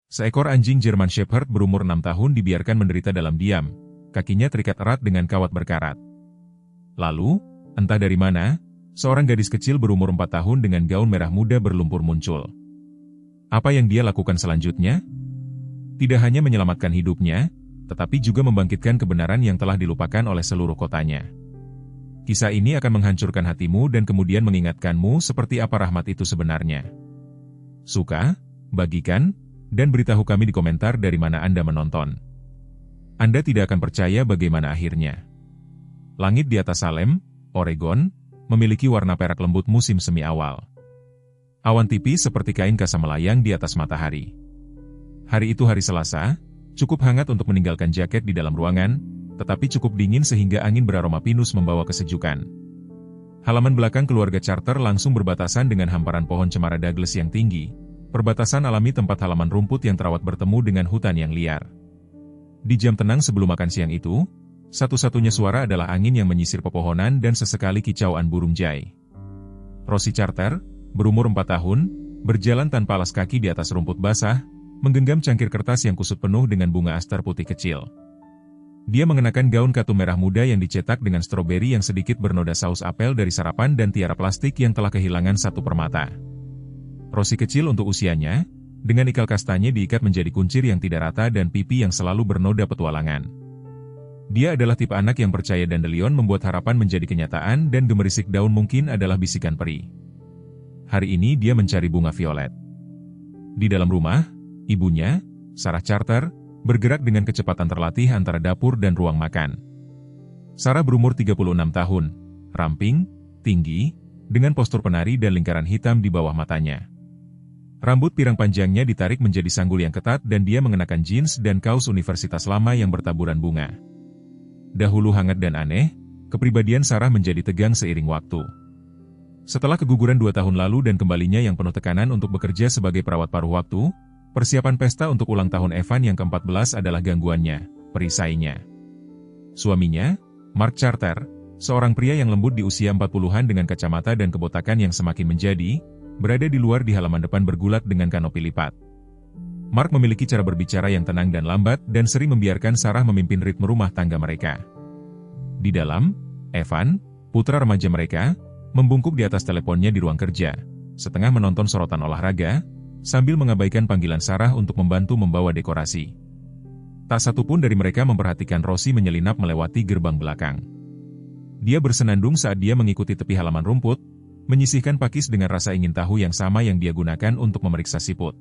Seekor anjing German Shepherd berumur 6 tahun dibiarkan menderita dalam diam, kakinya terikat erat dengan kawat berkarat. Lalu, entah dari mana, seorang gadis kecil berumur 4 tahun dengan gaun merah muda berlumpur muncul. Apa yang dia lakukan selanjutnya? Tidak hanya menyelamatkan hidupnya, tetapi juga membangkitkan kebenaran yang telah dilupakan oleh seluruh kotanya. Kisah ini akan menghancurkan hatimu dan kemudian mengingatkanmu seperti apa rahmat itu sebenarnya. Suka, bagikan, dan beritahu kami di komentar dari mana Anda menonton. Anda tidak akan percaya bagaimana akhirnya. Langit di atas Salem, Oregon, memiliki warna perak lembut musim semi awal. Awan tipis seperti kain kasa melayang di atas matahari. Hari itu hari Selasa, cukup hangat untuk meninggalkan jaket di dalam ruangan, tetapi cukup dingin sehingga angin beraroma pinus membawa kesejukan. Halaman belakang keluarga Charter langsung berbatasan dengan hamparan pohon cemara Douglas yang tinggi, perbatasan alami tempat halaman rumput yang terawat bertemu dengan hutan yang liar. Di jam tenang sebelum makan siang itu, satu-satunya suara adalah angin yang menyisir pepohonan dan sesekali kicauan burung jay. Rosie Charter, berumur 4 tahun, berjalan tanpa alas kaki di atas rumput basah, menggenggam cangkir kertas yang kusut penuh dengan bunga aster putih kecil. Dia mengenakan gaun katu merah muda yang dicetak dengan stroberi yang sedikit bernoda saus apel dari sarapan dan tiara plastik yang telah kehilangan satu permata. Rosie kecil untuk usianya, dengan ikal kastanya diikat menjadi kuncir yang tidak rata dan pipi yang selalu bernoda petualangan. Dia adalah tipe anak yang percaya dandelion membuat harapan menjadi kenyataan dan gemerisik daun mungkin adalah bisikan peri. Hari ini dia mencari bunga violet. Di dalam rumah, ibunya, Sarah Charter, bergerak dengan kecepatan terlatih antara dapur dan ruang makan. Sarah berumur 36 tahun, ramping, tinggi, dengan postur penari dan lingkaran hitam di bawah matanya. Rambut pirang panjangnya ditarik menjadi sanggul yang ketat dan dia mengenakan jeans dan kaos universitas lama yang bertaburan bunga. Dahulu hangat dan aneh, kepribadian Sarah menjadi tegang seiring waktu. Setelah keguguran 2 tahun lalu dan kembalinya yang penuh tekanan untuk bekerja sebagai perawat paruh waktu, persiapan pesta untuk ulang tahun Evan yang ke-14 adalah gangguannya, perisainya. Suaminya, Mark Charter, seorang pria yang lembut di usia 40-an dengan kacamata dan kebotakan yang semakin menjadi, berada di luar di halaman depan bergulat dengan kanopi lipat. Mark memiliki cara berbicara yang tenang dan lambat dan sering membiarkan Sarah memimpin ritme rumah tangga mereka. Di dalam, Evan, putra remaja mereka, membungkuk di atas teleponnya di ruang kerja, setengah menonton sorotan olahraga, sambil mengabaikan panggilan Sarah untuk membantu membawa dekorasi. Tak satu pun dari mereka memperhatikan Rosie menyelinap melewati gerbang belakang. Dia bersenandung saat dia mengikuti tepi halaman rumput, menyisihkan pakis dengan rasa ingin tahu yang sama yang dia gunakan untuk memeriksa siput.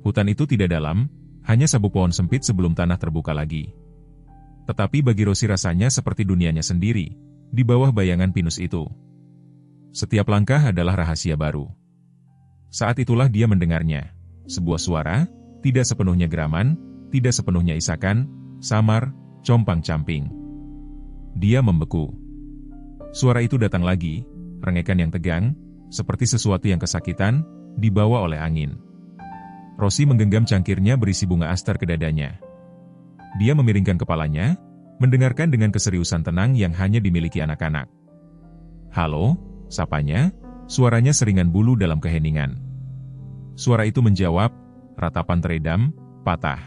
Hutan itu tidak dalam, hanya sabuk pohon sempit sebelum tanah terbuka lagi. Tetapi bagi Rosie rasanya seperti dunianya sendiri, di bawah bayangan pinus itu. Setiap langkah adalah rahasia baru. Saat itulah dia mendengarnya. Sebuah suara, tidak sepenuhnya geraman, tidak sepenuhnya isakan, samar, compang-camping. Dia membeku. Suara itu datang lagi, rengekan yang tegang, seperti sesuatu yang kesakitan, dibawa oleh angin. Rosie menggenggam cangkirnya berisi bunga aster ke dadanya. Dia memiringkan kepalanya, mendengarkan dengan keseriusan tenang yang hanya dimiliki anak-anak. "Halo," sapanya, suaranya seringan bulu dalam keheningan. Suara itu menjawab, ratapan teredam, patah.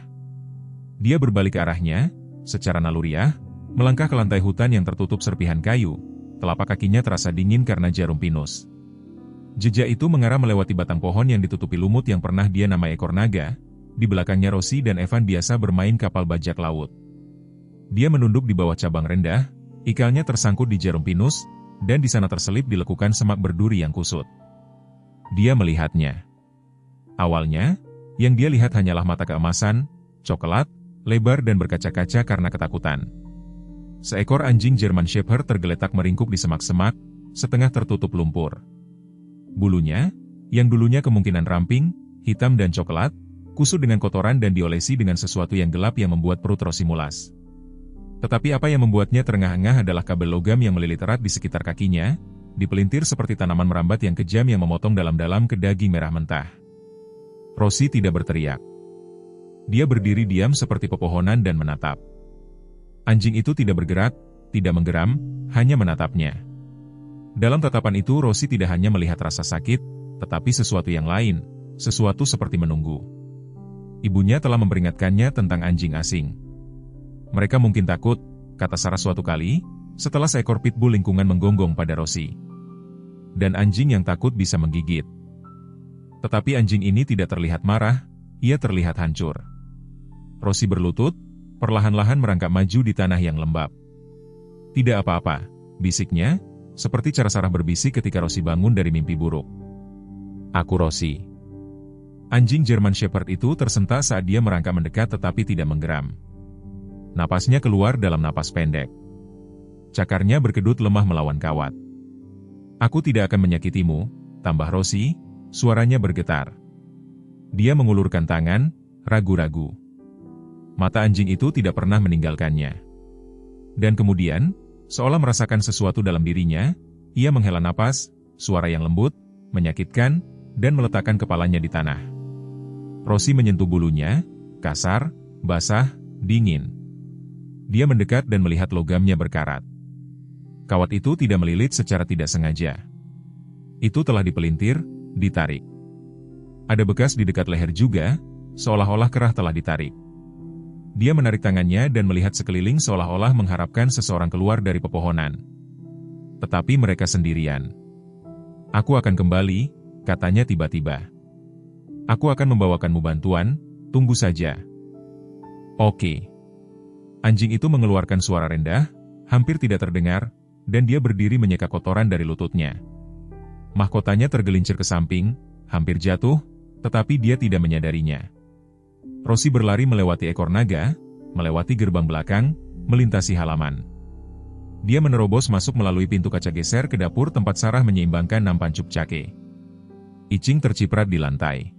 Dia berbalik ke arahnya, secara naluriah, melangkah ke lantai hutan yang tertutup serpihan kayu, telapak kakinya terasa dingin karena jarum pinus. Jejak itu mengarah melewati batang pohon yang ditutupi lumut yang pernah dia namai ekor naga, di belakangnya Rosie dan Evan biasa bermain kapal bajak laut. Dia menunduk di bawah cabang rendah, ikalnya tersangkut di jarum pinus, dan di sana terselip dilekukan semak berduri yang kusut. Dia melihatnya. Awalnya, yang dia lihat hanyalah mata keemasan, coklat, lebar dan berkaca-kaca karena ketakutan. Seekor anjing German Shepherd tergeletak meringkuk di semak-semak, setengah tertutup lumpur. Bulunya, yang dulunya kemungkinan ramping, hitam dan coklat, kusut dengan kotoran dan diolesi dengan sesuatu yang gelap yang membuat perut Rosie mulas. Tetapi apa yang membuatnya terengah-engah adalah kabel logam yang melilit erat di sekitar kakinya, dipelintir seperti tanaman merambat yang kejam yang memotong dalam-dalam ke daging merah mentah. Rosie tidak berteriak. Dia berdiri diam seperti pepohonan dan menatap. Anjing itu tidak bergerak, tidak menggeram, hanya menatapnya. Dalam tatapan itu Rosie tidak hanya melihat rasa sakit, tetapi sesuatu yang lain, sesuatu seperti menunggu. Ibunya telah memperingatkannya tentang anjing asing. Mereka mungkin takut, kata Sarah suatu kali, setelah seekor pitbull lingkungan menggonggong pada Rosie. Dan anjing yang takut bisa menggigit. Tetapi anjing ini tidak terlihat marah, ia terlihat hancur. Rosie berlutut, perlahan-lahan merangkak maju di tanah yang lembab. Tidak apa-apa, bisiknya, seperti cara Sarah berbisik ketika Rosie bangun dari mimpi buruk. Aku Rosie. Anjing German Shepherd itu tersentak saat dia merangkak mendekat tetapi tidak menggeram. Napasnya keluar dalam napas pendek. Cakarnya berkedut lemah melawan kawat. Aku tidak akan menyakitimu, tambah Rosie, suaranya bergetar. Dia mengulurkan tangan, ragu-ragu. Mata anjing itu tidak pernah meninggalkannya. Dan kemudian, seolah merasakan sesuatu dalam dirinya, ia menghela napas, suara yang lembut, menyakitkan, dan meletakkan kepalanya di tanah. Rosie menyentuh bulunya, kasar, basah, dingin. Dia mendekat dan melihat logamnya berkarat. Kawat itu tidak melilit secara tidak sengaja. Itu telah dipelintir, ditarik. Ada bekas di dekat leher juga, seolah-olah kerah telah ditarik. Dia menarik tangannya dan melihat sekeliling seolah-olah mengharapkan seseorang keluar dari pepohonan. Tetapi mereka sendirian. Aku akan kembali, katanya tiba-tiba. Aku akan membawakanmu bantuan, tunggu saja. Oke. Anjing itu mengeluarkan suara rendah, hampir tidak terdengar, dan dia berdiri menyeka kotoran dari lututnya. Mahkotanya tergelincir ke samping, hampir jatuh, tetapi dia tidak menyadarinya. Rosie berlari melewati ekor naga, melewati gerbang belakang, melintasi halaman. Dia menerobos masuk melalui pintu kaca geser ke dapur tempat Sarah menyeimbangkan nampan cupcake. Icing terciprat di lantai.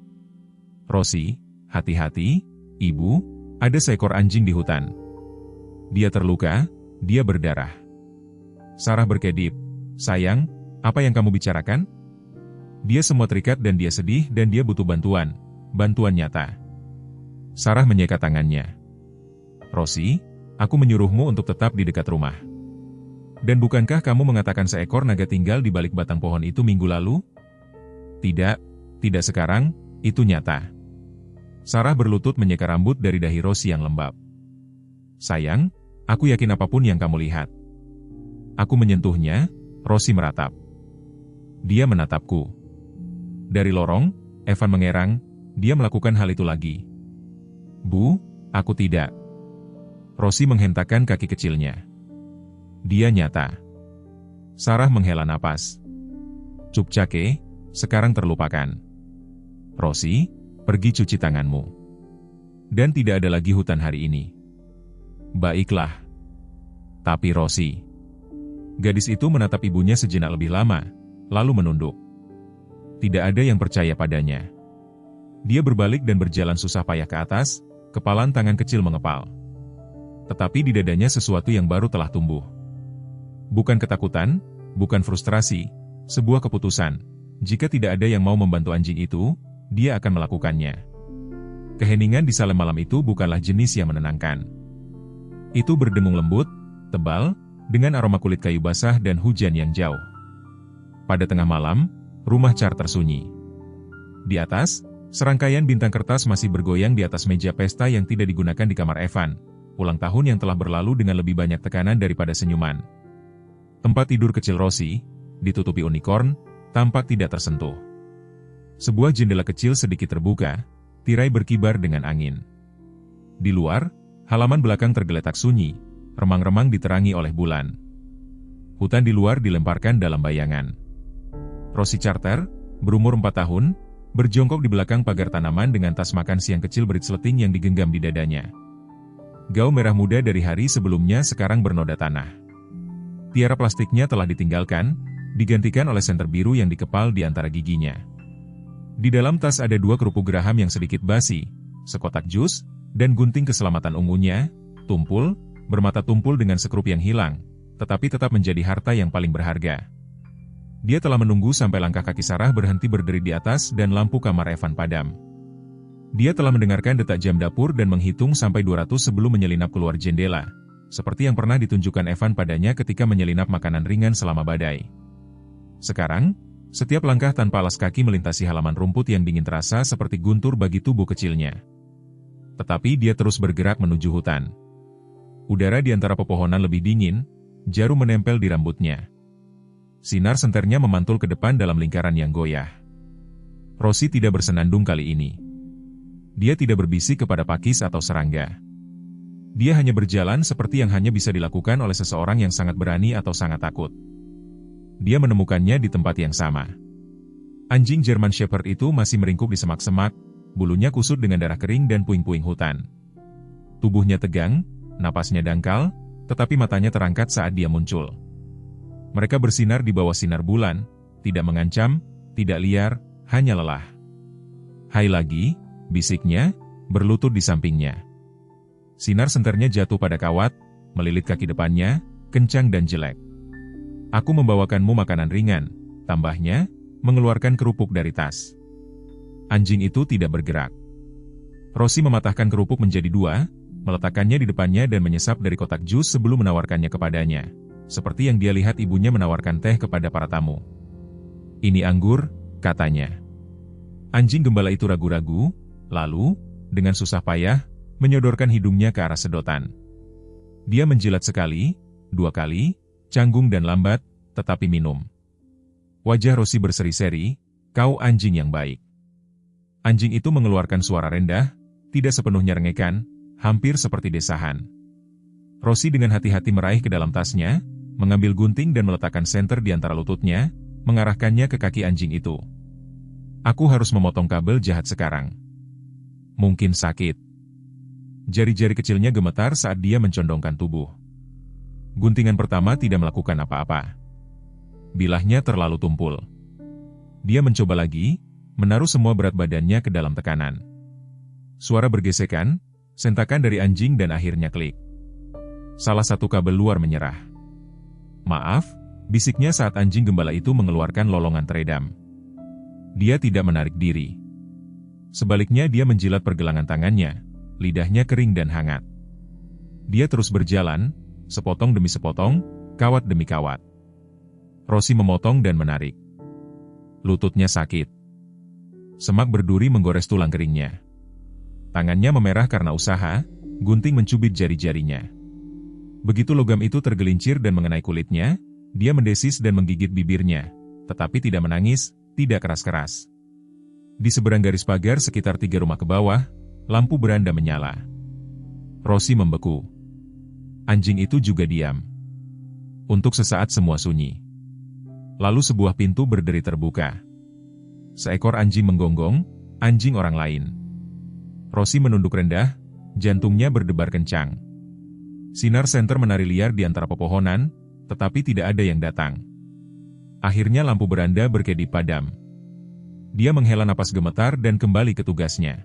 Rosie, hati-hati, ibu, ada seekor anjing di hutan. Dia terluka, dia berdarah. Sarah berkedip, sayang, apa yang kamu bicarakan? Dia semua terikat dan dia sedih dan dia butuh bantuan, bantuan nyata. Sarah menyeka tangannya. Rosie, aku menyuruhmu untuk tetap di dekat rumah. Dan bukankah kamu mengatakan seekor naga tinggal di balik batang pohon itu minggu lalu? Tidak, tidak sekarang, itu nyata. Sarah berlutut menyeka rambut dari dahi Rosie yang lembab. Sayang, aku yakin apapun yang kamu lihat. Aku menyentuhnya, Rosie meratap. Dia menatapku. Dari lorong, Evan mengerang, dia melakukan hal itu lagi. Bu, aku tidak. Rosie menghentakkan kaki kecilnya. Dia nyata. Sarah menghela napas. Cupcake, sekarang terlupakan. Rosie, pergi cuci tanganmu. Dan tidak ada lagi hutan hari ini. Baiklah. Tapi Rosie. Gadis itu menatap ibunya sejenak lebih lama, lalu menunduk. Tidak ada yang percaya padanya. Dia berbalik dan berjalan susah payah ke atas, kepalan tangan kecil mengepal. Tetapi di dadanya sesuatu yang baru telah tumbuh. Bukan ketakutan, bukan frustrasi, sebuah keputusan. Jika tidak ada yang mau membantu anjing itu, dia akan melakukannya. Keheningan di Salem malam itu bukanlah jenis yang menenangkan. Itu berdengung lembut, tebal, dengan aroma kulit kayu basah dan hujan yang jauh. Pada tengah malam, rumah Carter sunyi. Di atas, serangkaian bintang kertas masih bergoyang di atas meja pesta yang tidak digunakan di kamar Evan, ulang tahun yang telah berlalu dengan lebih banyak tekanan daripada senyuman. Tempat tidur kecil Rosie, ditutupi unicorn, tampak tidak tersentuh. Sebuah jendela kecil sedikit terbuka, tirai berkibar dengan angin. Di luar, halaman belakang tergeletak sunyi, remang-remang diterangi oleh bulan. Hutan di luar dilemparkan dalam bayangan. Rosie Carter, berumur 4 tahun, berjongkok di belakang pagar tanaman dengan tas makan siang kecil berseleting yang digenggam di dadanya. Gaun merah muda dari hari sebelumnya sekarang bernoda tanah. Tiara plastiknya telah ditinggalkan, digantikan oleh senter biru yang dikepal di antara giginya. Di dalam tas ada 2 kerupuk geraham yang sedikit basi, sekotak jus, dan gunting keselamatan ungunya, tumpul, bermata tumpul dengan sekrup yang hilang, tetapi tetap menjadi harta yang paling berharga. Dia telah menunggu sampai langkah kaki Sarah berhenti berdiri di atas dan lampu kamar Evan padam. Dia telah mendengarkan detak jam dapur dan menghitung sampai 200 sebelum menyelinap keluar jendela, seperti yang pernah ditunjukkan Evan padanya ketika menyelinap makanan ringan selama badai. Sekarang, setiap langkah tanpa alas kaki melintasi halaman rumput yang dingin terasa seperti guntur bagi tubuh kecilnya. tetapi dia terus bergerak menuju hutan. Udara di antara pepohonan lebih dingin, jarum menempel di rambutnya. Sinar senternya memantul ke depan dalam lingkaran yang goyah. Rosie tidak bersenandung kali ini. Dia tidak berbisik kepada pakis atau serangga. Dia hanya berjalan seperti yang hanya bisa dilakukan oleh seseorang yang sangat berani atau sangat takut. Dia menemukannya di tempat yang sama. Anjing German Shepherd itu masih meringkuk di semak-semak, bulunya kusut dengan darah kering dan puing-puing hutan. Tubuhnya tegang, napasnya dangkal, tetapi matanya terangkat saat dia muncul. Mereka bersinar di bawah sinar bulan, tidak mengancam, tidak liar, hanya lelah. "Hai lagi," bisiknya, berlutut di sampingnya. Sinar senternya jatuh pada kawat, melilit kaki depannya, kencang dan jelek. "Aku membawakanmu makanan ringan," tambahnya, mengeluarkan kerupuk dari tas. Anjing itu tidak bergerak. Rosie mematahkan kerupuk menjadi dua, meletakkannya di depannya dan menyesap dari kotak jus sebelum menawarkannya kepadanya, seperti yang dia lihat ibunya menawarkan teh kepada para tamu. "Ini anggur," katanya. Anjing gembala itu ragu-ragu, lalu, dengan susah payah, menyodorkan hidungnya ke arah sedotan. Dia menjilat sekali, dua kali, canggung dan lambat, tetapi minum. Wajah Rosie berseri-seri, "Kau anjing yang baik." Anjing itu mengeluarkan suara rendah, tidak sepenuhnya rengekan, hampir seperti desahan. Rosie dengan hati-hati meraih ke dalam tasnya, mengambil gunting dan meletakkan senter di antara lututnya, mengarahkannya ke kaki anjing itu. "Aku harus memotong kabel jahat sekarang. Mungkin sakit." Jari-jari kecilnya gemetar saat dia mencondongkan tubuh. Guntingan pertama tidak melakukan apa-apa. Bilahnya terlalu tumpul. Dia mencoba lagi, menaruh semua berat badannya ke dalam tekanan. Suara bergesekan, sentakan dari anjing dan akhirnya klik. Salah satu kabel luar menyerah. "Maaf," bisiknya saat anjing gembala itu mengeluarkan lolongan teredam. Dia tidak menarik diri. Sebaliknya dia menjilat pergelangan tangannya, lidahnya kering dan hangat. Dia terus berjalan, sepotong demi sepotong, kawat demi kawat. Rosie memotong dan menarik. Lututnya sakit. Semak berduri menggores tulang keringnya. Tangannya memerah karena usaha, gunting mencubit jari-jarinya. Begitu logam itu tergelincir dan mengenai kulitnya, dia mendesis dan menggigit bibirnya, tetapi tidak menangis, tidak keras-keras. Di seberang garis pagar sekitar 3 rumah ke bawah, lampu beranda menyala. Rosie membeku. Anjing itu juga diam. Untuk sesaat semua sunyi. Lalu sebuah pintu berderi terbuka. Seekor anjing menggonggong, anjing orang lain. Rosie menunduk rendah, jantungnya berdebar kencang. Sinar senter menari liar di antara pepohonan, tetapi tidak ada yang datang. Akhirnya lampu beranda berkedip padam. Dia menghela napas gemetar dan kembali ke tugasnya.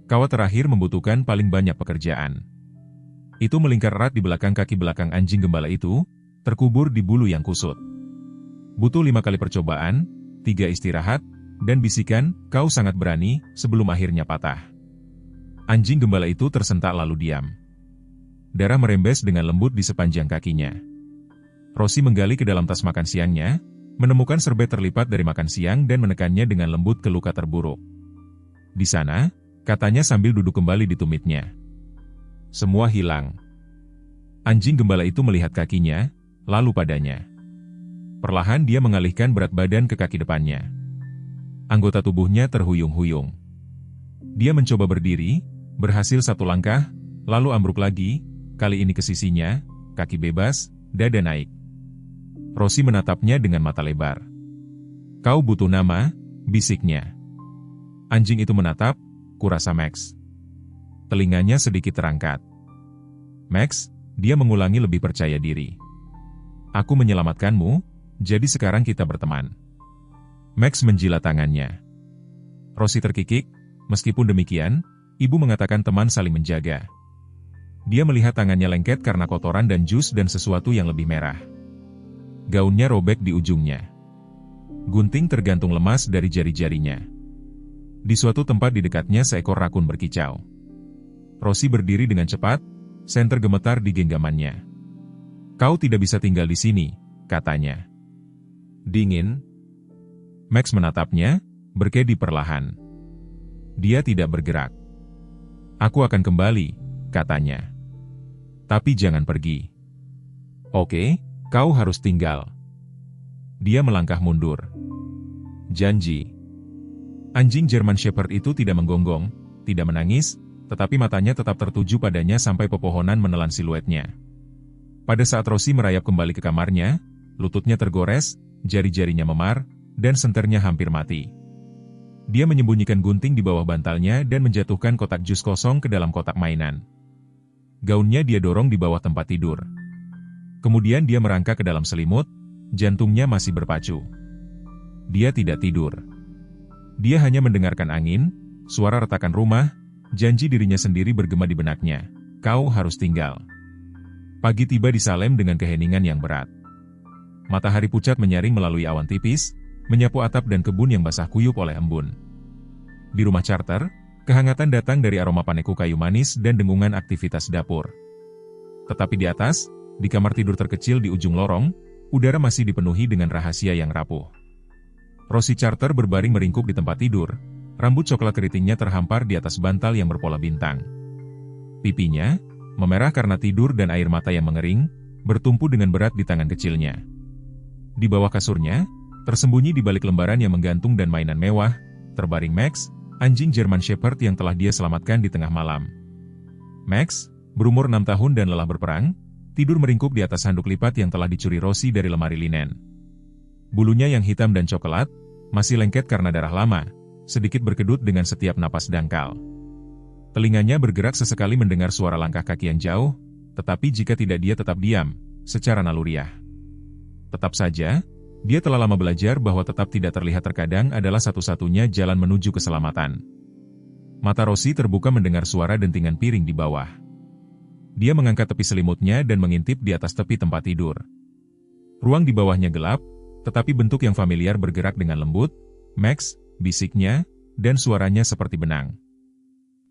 Kawat terakhir membutuhkan paling banyak pekerjaan. Itu melingkar erat di belakang kaki belakang anjing gembala itu, terkubur di bulu yang kusut. Butuh 5 kali percobaan, 3 istirahat, dan bisikan, "Kau sangat berani," sebelum akhirnya patah. Anjing gembala itu tersentak lalu diam. Darah merembes dengan lembut di sepanjang kakinya. Rosie menggali ke dalam tas makan siangnya, menemukan serbet terlipat dari makan siang dan menekannya dengan lembut ke luka terburuk. "Di sana," katanya sambil duduk kembali di tumitnya. "Semua hilang." Anjing gembala itu melihat kakinya, lalu padanya. Perlahan dia mengalihkan berat badan ke kaki depannya. Anggota tubuhnya terhuyung-huyung. Dia mencoba berdiri, berhasil 1 langkah, lalu ambruk lagi, kali ini ke sisinya, kaki bebas, dada naik. Rosie menatapnya dengan mata lebar. "Kau butuh nama," bisiknya. Anjing itu menatap, "Kurasa Max." Telinganya sedikit terangkat. "Max," dia mengulangi lebih percaya diri. "Aku menyelamatkanmu, jadi sekarang kita berteman." Max menjilat tangannya. Rosie terkikik, meskipun demikian, ibu mengatakan teman saling menjaga. Dia melihat tangannya lengket karena kotoran dan jus dan sesuatu yang lebih merah. Gaunnya robek di ujungnya. Gunting tergantung lemas dari jari-jarinya. Di suatu tempat di dekatnya seekor rakun berkicau. Rosie berdiri dengan cepat, senter gemetar di genggamannya. "Kau tidak bisa tinggal di sini," katanya. "Dingin?" Max menatapnya, berkedip perlahan. Dia tidak bergerak. Aku akan kembali, katanya. Tapi jangan pergi. Oke, kau harus tinggal. Dia melangkah mundur. Janji. Anjing German Shepherd itu tidak menggonggong, tidak menangis, tetapi matanya tetap tertuju padanya sampai pepohonan menelan siluetnya. Pada saat Rosie merayap kembali ke kamarnya, lututnya tergores, jari-jarinya memar, dan senternya hampir mati. Dia menyembunyikan gunting di bawah bantalnya dan menjatuhkan kotak jus kosong ke dalam kotak mainan. Gaunnya dia dorong di bawah tempat tidur. Kemudian dia merangkak ke dalam selimut, jantungnya masih berpacu. Dia tidak tidur. Dia hanya mendengarkan angin, suara retakan rumah, janji dirinya sendiri bergema di benaknya. Kau harus tinggal. Pagi tiba di Salem dengan keheningan yang berat. Matahari pucat menyaring melalui awan tipis, menyapu atap dan kebun yang basah kuyup oleh embun. Di rumah Charter, kehangatan datang dari aroma paneku kayu manis dan dengungan aktivitas dapur. Tetapi di atas, di kamar tidur terkecil di ujung lorong, udara masih dipenuhi dengan rahasia yang rapuh. Rosie Charter berbaring meringkuk di tempat tidur, rambut coklat keritingnya terhampar di atas bantal yang berpola bintang. Pipinya, memerah karena tidur dan air mata yang mengering, bertumpu dengan berat di tangan kecilnya. Di bawah kasurnya, tersembunyi di balik lembaran yang menggantung dan mainan mewah, terbaring Max, anjing German Shepherd yang telah dia selamatkan di tengah malam. Max, berumur 6 tahun dan lelah berperang, tidur meringkuk di atas handuk lipat yang telah dicuri Rosie dari lemari linen. Bulunya yang hitam dan coklat, masih lengket karena darah lama, sedikit berkedut dengan setiap napas dangkal. Telinganya bergerak sesekali mendengar suara langkah kaki yang jauh, tetapi jika tidak dia tetap diam, secara naluriah. Tetap saja, dia telah lama belajar bahwa tetap tidak terlihat terkadang adalah satu-satunya jalan menuju keselamatan. Mata Rosie terbuka mendengar suara dentingan piring di bawah. Dia mengangkat tepi selimutnya dan mengintip di atas tepi tempat tidur. Ruang di bawahnya gelap, tetapi bentuk yang familiar bergerak dengan lembut. Max, bisiknya, dan suaranya seperti benang.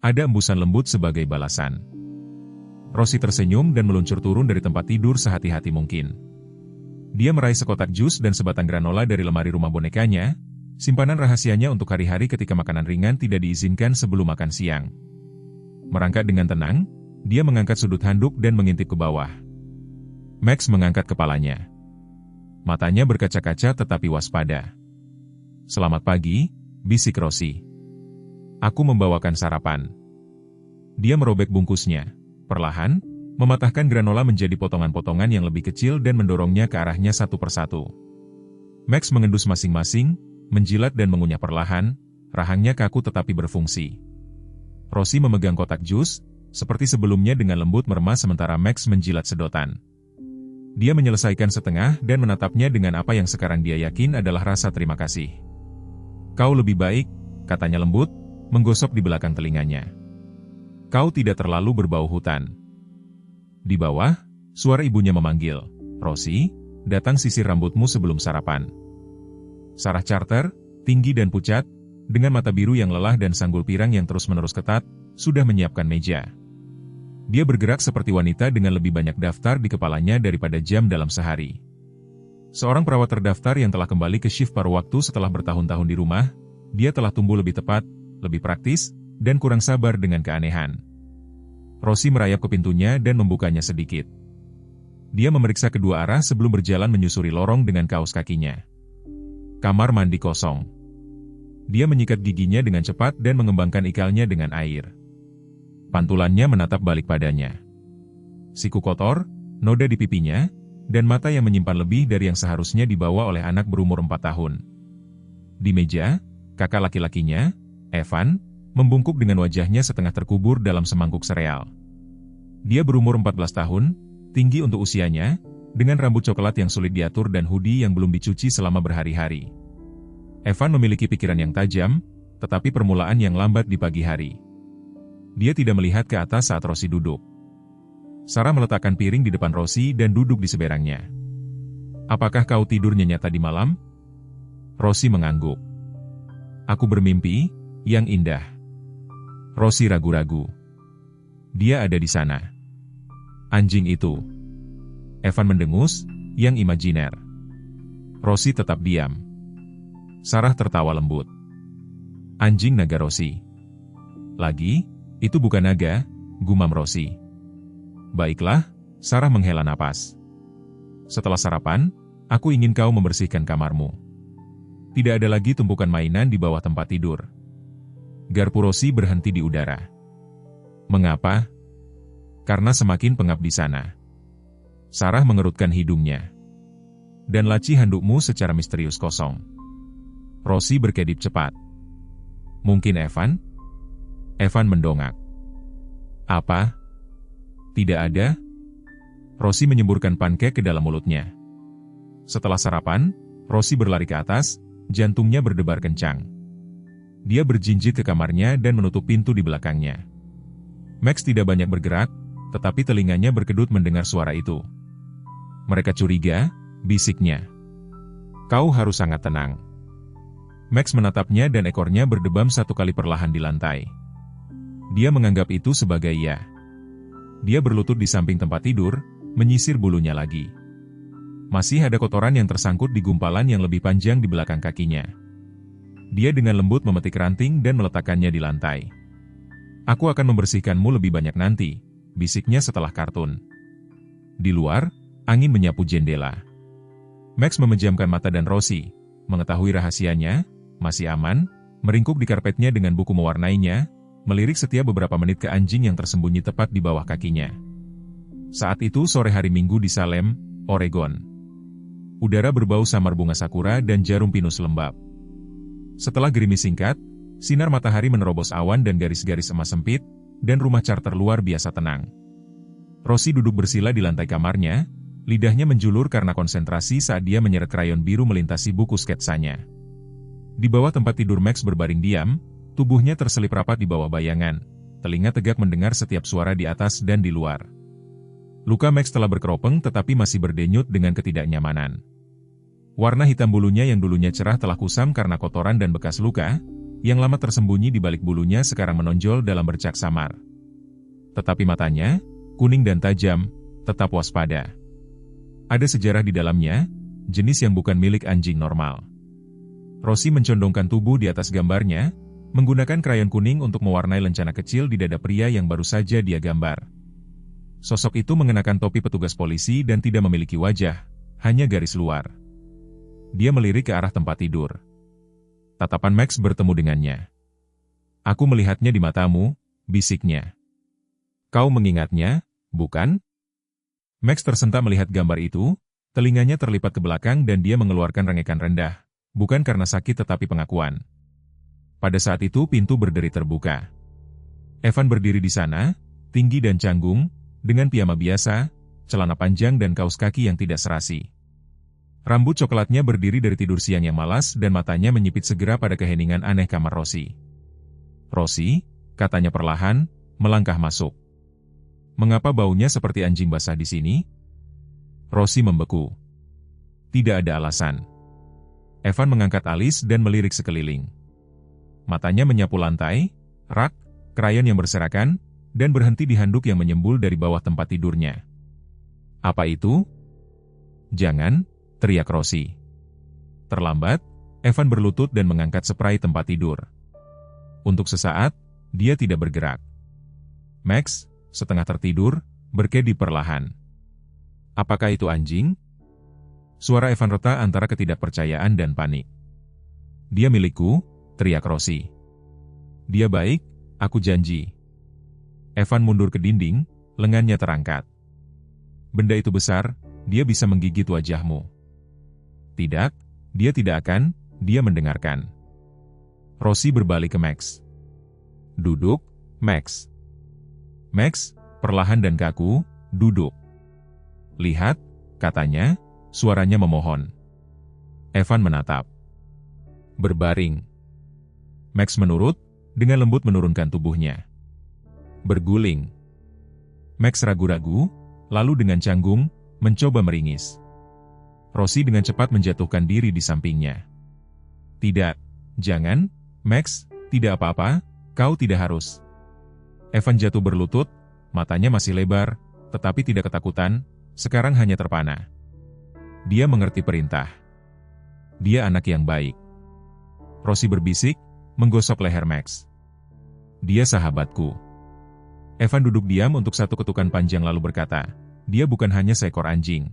Ada embusan lembut sebagai balasan. Rosie tersenyum dan meluncur turun dari tempat tidur sehati-hati mungkin. Dia meraih sekotak jus dan sebatang granola dari lemari rumah bonekanya, simpanan rahasianya untuk hari-hari ketika makanan ringan tidak diizinkan sebelum makan siang. Merangkak dengan tenang, dia mengangkat sudut handuk dan mengintip ke bawah. Max mengangkat kepalanya. Matanya berkaca-kaca tetapi waspada. Selamat pagi, bisik Rosie. Aku membawakan sarapan. Dia merobek bungkusnya, perlahan, mematahkan granola menjadi potongan-potongan yang lebih kecil dan mendorongnya ke arahnya satu persatu. Max mengendus masing-masing, menjilat dan mengunyah perlahan, rahangnya kaku tetapi berfungsi. Rosie memegang kotak jus, seperti sebelumnya dengan lembut meremas sementara Max menjilat sedotan. Dia menyelesaikan setengah dan menatapnya dengan apa yang sekarang dia yakin adalah rasa terima kasih. Kau lebih baik, katanya lembut, menggosok di belakang telinganya. Kau tidak terlalu berbau hutan. Di bawah, suara ibunya memanggil, Rosie, datang sisir rambutmu sebelum sarapan. Sarah Charter, tinggi dan pucat, dengan mata biru yang lelah dan sanggul pirang yang terus-menerus ketat, sudah menyiapkan meja. Dia bergerak seperti wanita dengan lebih banyak daftar di kepalanya daripada jam dalam sehari. Seorang perawat terdaftar yang telah kembali ke shift paruh waktu setelah bertahun-tahun di rumah, dia telah tumbuh lebih tepat, lebih praktis, dan kurang sabar dengan keanehan. Rosie merayap ke pintunya dan membukanya sedikit. Dia memeriksa kedua arah sebelum berjalan menyusuri lorong dengan kaos kakinya. Kamar mandi kosong. Dia menyikat giginya dengan cepat dan mengembangkan ikalnya dengan air. Pantulannya menatap balik padanya. Siku kotor, noda di pipinya, dan mata yang menyimpan lebih dari yang seharusnya dibawa oleh anak berumur 4 tahun. Di meja, kakak laki-lakinya, Evan, membungkuk dengan wajahnya setengah terkubur dalam semangkuk sereal. Dia berumur 14 tahun, tinggi untuk usianya, dengan rambut coklat yang sulit diatur dan hoodie yang belum dicuci selama berhari-hari. Evan memiliki pikiran yang tajam, tetapi permulaan yang lambat di pagi hari. Dia tidak melihat ke atas saat Rosie duduk. Sarah meletakkan piring di depan Rosie dan duduk di seberangnya. Apakah kau tidur nyenyak tadi malam? Rosie mengangguk. Aku bermimpi, yang indah. Rosie ragu-ragu. Dia ada di sana. Anjing itu. Evan mendengus, yang imajiner. Rosie tetap diam. Sarah tertawa lembut. Anjing naga Rosie. Lagi, Itu bukan naga, gumam Rosie. Baiklah, Sarah menghela napas. Setelah sarapan, aku ingin kau membersihkan kamarmu. Tidak ada lagi tumpukan mainan di bawah tempat tidur. Garpu Rosie berhenti di udara. Mengapa? Karena semakin pengap di sana. Sarah mengerutkan hidungnya. Dan laci handukmu secara misterius kosong. Rosie berkedip cepat. Mungkin Evan? Evan mendongak. Apa? Tidak ada? Rosie menyemburkan pancake ke dalam mulutnya. Setelah sarapan, Rosie berlari ke atas, jantungnya berdebar kencang. Dia berjinjit ke kamarnya dan menutup pintu di belakangnya. Max tidak banyak bergerak, tetapi telinganya berkedut mendengar suara itu. Mereka curiga, bisiknya. Kau harus sangat tenang. Max menatapnya dan ekornya berdebam satu kali perlahan di lantai. Dia menganggap itu sebagai ya. Dia berlutut di samping tempat tidur, menyisir bulunya lagi. Masih ada kotoran yang tersangkut di gumpalan yang lebih panjang di belakang kakinya. Dia dengan lembut memetik ranting dan meletakkannya di lantai. Aku akan membersihkanmu lebih banyak nanti, bisiknya setelah kartun. Di luar, angin menyapu jendela. Max memejamkan mata dan Rosie, mengetahui rahasianya, masih aman, meringkuk di karpetnya dengan buku mewarnainya, melirik setiap beberapa menit ke anjing yang tersembunyi tepat di bawah kakinya. Saat itu sore hari Minggu di Salem, Oregon. Udara berbau samar bunga sakura dan jarum pinus lembab. Setelah gerimis singkat, sinar matahari menerobos awan dan garis-garis emas sempit, dan rumah charter luar biasa tenang. Rosie duduk bersila di lantai kamarnya, lidahnya menjulur karena konsentrasi saat dia menyeret krayon biru melintasi buku sketsanya. Di bawah tempat tidur Max berbaring diam, tubuhnya terselip rapat di bawah bayangan, telinga tegak mendengar setiap suara di atas dan di luar. Luka Max telah berkeropeng tetapi masih berdenyut dengan ketidaknyamanan. Warna hitam bulunya yang dulunya cerah telah kusam karena kotoran dan bekas luka, yang lama tersembunyi di balik bulunya sekarang menonjol dalam bercak samar. Tetapi matanya, kuning dan tajam, tetap waspada. Ada sejarah di dalamnya, jenis yang bukan milik anjing normal. Rosie mencondongkan tubuh di atas gambarnya, menggunakan krayon kuning untuk mewarnai lencana kecil di dada pria yang baru saja dia gambar. Sosok itu mengenakan topi petugas polisi dan tidak memiliki wajah, hanya garis luar. Dia melirik ke arah tempat tidur. Tatapan Max bertemu dengannya. Aku melihatnya di matamu, bisiknya. Kau mengingatnya, bukan? Max tersentak melihat gambar itu, telinganya terlipat ke belakang dan dia mengeluarkan rengekan rendah, bukan karena sakit tetapi pengakuan. Pada saat itu pintu berderi terbuka. Evan berdiri di sana, tinggi dan canggung, dengan piyama biasa, celana panjang dan kaus kaki yang tidak serasi. Rambut coklatnya berdiri dari tidur siang yang malas dan matanya menyipit segera pada keheningan aneh kamar Rosie. Rosie, katanya perlahan, melangkah masuk. Mengapa baunya seperti anjing basah di sini? Rosie membeku. Tidak ada alasan. Evan mengangkat alis dan melirik sekeliling. Matanya menyapu lantai, rak, krayon yang berserakan, dan berhenti di handuk yang menyembul dari bawah tempat tidurnya. Apa itu? Jangan, teriak Rosie. Terlambat, Evan berlutut dan mengangkat spray tempat tidur. Untuk sesaat, dia tidak bergerak. Max, setengah tertidur, berkedip perlahan. Apakah itu anjing? Suara Evan retak antara ketidakpercayaan dan panik. Dia milikku, teriak Rosie. Dia baik, aku janji. Evan mundur ke dinding, lengannya terangkat. Benda itu besar, dia bisa menggigit wajahmu. Tidak, dia tidak akan, dia mendengarkan. Rosie berbalik ke Max. Duduk, Max. Max, perlahan dan kaku, duduk. Lihat, katanya, suaranya memohon. Evan menatap. Berbaring. Max menurut, dengan lembut menurunkan tubuhnya. Berguling. Max ragu-ragu, lalu dengan canggung, mencoba meringis. Rosie dengan cepat menjatuhkan diri di sampingnya. Tidak, jangan, Max, tidak apa-apa, kau tidak harus. Evan jatuh berlutut, matanya masih lebar, tetapi tidak ketakutan, sekarang hanya terpana. Dia mengerti perintah. Dia anak yang baik. Rosie berbisik, menggosok leher Max. Dia sahabatku. Evan duduk diam untuk satu ketukan panjang lalu berkata, dia bukan hanya seekor anjing.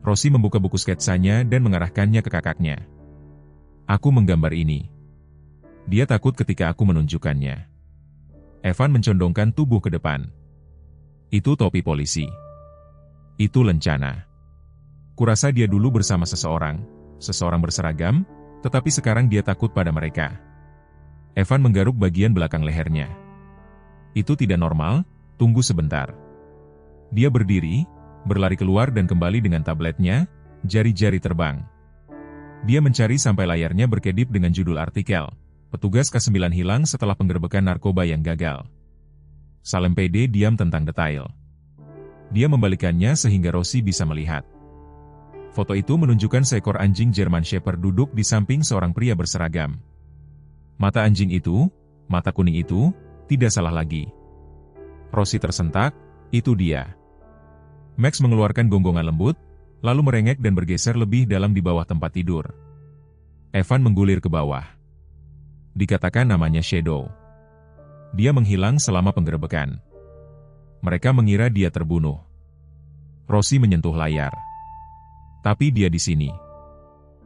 Rosie membuka buku sketsanya dan mengarahkannya ke kakaknya. Aku menggambar ini. Dia takut ketika aku menunjukkannya. Evan mencondongkan tubuh ke depan. Itu topi polisi. Itu lencana. Kurasa dia dulu bersama seseorang berseragam, tetapi sekarang dia takut pada mereka. Evan menggaruk bagian belakang lehernya. Itu tidak normal, tunggu sebentar. Dia berdiri, berlari keluar dan kembali dengan tabletnya, jari-jari terbang. Dia mencari sampai layarnya berkedip dengan judul artikel, Petugas K9 hilang setelah penggerbekan narkoba yang gagal. Salem PD diam tentang detail. Dia membalikannya sehingga Rosie bisa melihat. Foto itu menunjukkan seekor anjing German Shepherd duduk di samping seorang pria berseragam. Mata anjing itu, mata kuning itu, tidak salah lagi. Rosie tersentak, itu dia. Max mengeluarkan gonggongan lembut, lalu merengek dan bergeser lebih dalam di bawah tempat tidur. Evan menggulir ke bawah. Dikatakan namanya Shadow. Dia menghilang selama penggerebekan. Mereka mengira dia terbunuh. Rosie menyentuh layar. Tapi dia di sini.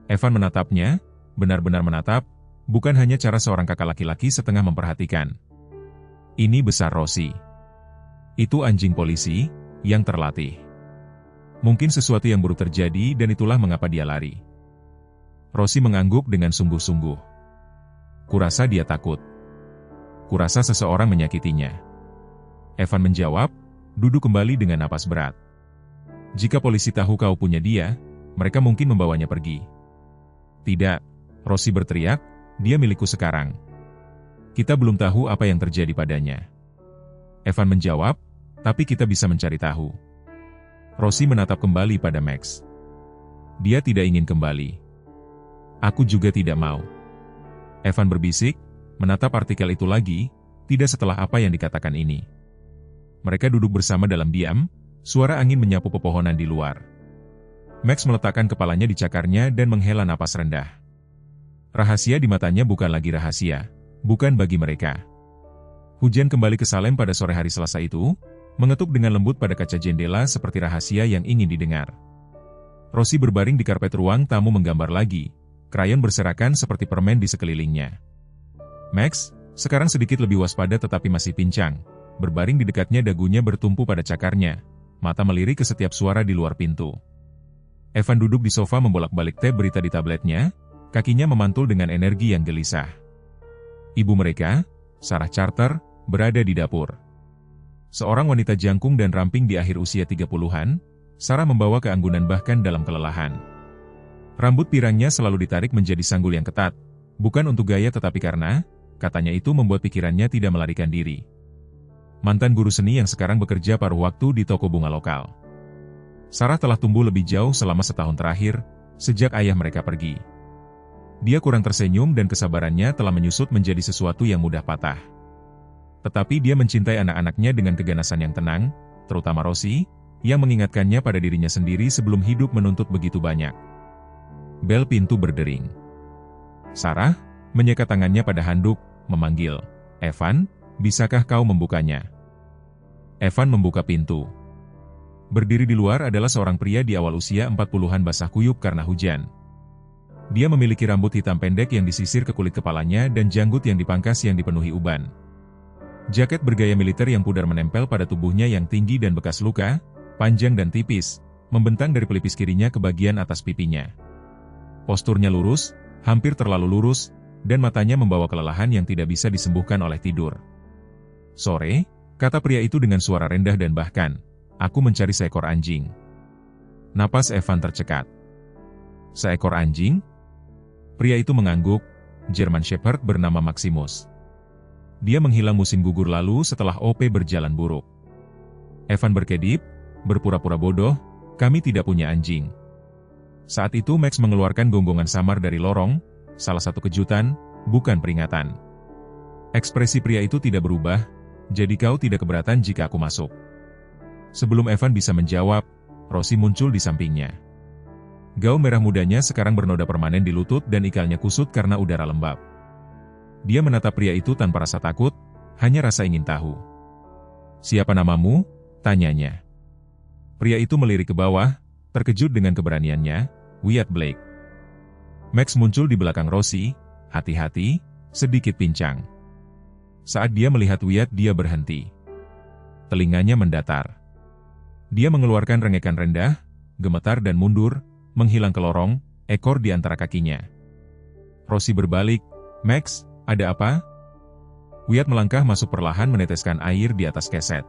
Evan menatapnya, benar-benar menatap, bukan hanya cara seorang kakak laki-laki setengah memperhatikan. Ini besar Rosie. Itu anjing polisi, yang terlatih. Mungkin sesuatu yang buruk terjadi dan itulah mengapa dia lari. Rosie mengangguk dengan sungguh-sungguh. Kurasa dia takut. Kurasa seseorang menyakitinya. Evan menjawab, duduk kembali dengan napas berat. Jika polisi tahu kau punya dia, mereka mungkin membawanya pergi. Tidak, Rosie berteriak, dia milikku sekarang. Kita belum tahu apa yang terjadi padanya. Evan menjawab, tapi kita bisa mencari tahu. Rosie menatap kembali pada Max. Dia tidak ingin kembali. Aku juga tidak mau. Evan berbisik, menatap artikel itu lagi, tidak setelah apa yang dikatakan ini. Mereka duduk bersama dalam diam, suara angin menyapu pepohonan di luar. Max meletakkan kepalanya di cakarnya dan menghela napas rendah. Rahasia di matanya bukan lagi rahasia, bukan bagi mereka. Hujan kembali ke Salem pada sore hari Selasa itu, mengetuk dengan lembut pada kaca jendela seperti rahasia yang ingin didengar. Rosie berbaring di karpet ruang tamu menggambar lagi, krayon berserakan seperti permen di sekelilingnya. Max, sekarang sedikit lebih waspada tetapi masih pincang, berbaring di dekatnya dagunya bertumpu pada cakarnya, mata melirik ke setiap suara di luar pintu. Evan duduk di sofa membolak-balik tab berita di tabletnya, kakinya memantul dengan energi yang gelisah. Ibu mereka, Sarah Charter, berada di dapur. Seorang wanita jangkung dan ramping di akhir usia 30-an, Sarah membawa keanggunan bahkan dalam kelelahan. Rambut pirangnya selalu ditarik menjadi sanggul yang ketat, bukan untuk gaya tetapi karena, katanya itu membuat pikirannya tidak melarikan diri. Mantan guru seni yang sekarang bekerja paruh waktu di toko bunga lokal. Sarah telah tumbuh lebih jauh selama setahun terakhir, sejak ayah mereka pergi. Dia kurang tersenyum dan kesabarannya telah menyusut menjadi sesuatu yang mudah patah. Tetapi dia mencintai anak-anaknya dengan keganasan yang tenang, terutama Rosie, yang mengingatkannya pada dirinya sendiri sebelum hidup menuntut begitu banyak. Bel pintu berdering. Sarah, menyekat tangannya pada handuk, memanggil, Evan, bisakah kau membukanya? Evan membuka pintu. Berdiri di luar adalah seorang pria di awal usia 40-an basah kuyup karena hujan. Dia memiliki rambut hitam pendek yang disisir ke kulit kepalanya dan janggut yang dipangkas yang dipenuhi uban. Jaket bergaya militer yang pudar menempel pada tubuhnya yang tinggi dan bekas luka, panjang dan tipis, membentang dari pelipis kirinya ke bagian atas pipinya. Posturnya lurus, hampir terlalu lurus, dan matanya membawa kelelahan yang tidak bisa disembuhkan oleh tidur. Sore, kata pria itu dengan suara rendah dan bahkan, aku mencari seekor anjing. Napas Evan tercekat. Seekor anjing? Pria itu mengangguk, German Shepherd bernama Maximus. Dia menghilang musim gugur lalu setelah OP berjalan buruk. Evan berkedip, berpura-pura bodoh, kami tidak punya anjing. Saat itu Max mengeluarkan gonggongan samar dari lorong, salah satu kejutan, bukan peringatan. Ekspresi pria itu tidak berubah, jadi kau tidak keberatan jika aku masuk. Sebelum Evan bisa menjawab, Rosie muncul di sampingnya. Gaun merah mudanya sekarang bernoda permanen di lutut dan ikalnya kusut karena udara lembab. Dia menatap pria itu tanpa rasa takut, hanya rasa ingin tahu. Siapa namamu? Tanyanya. Pria itu melirik ke bawah, terkejut dengan keberaniannya. Wyatt Blake. Max muncul di belakang Rosie, hati-hati, sedikit pincang. Saat dia melihat Wyatt, dia berhenti. Telinganya mendatar. Dia mengeluarkan rengekan rendah, gemetar dan mundur, menghilang ke lorong, ekor di antara kakinya. Rosie berbalik. Max, ada apa? Wyatt melangkah masuk perlahan meneteskan air di atas keset.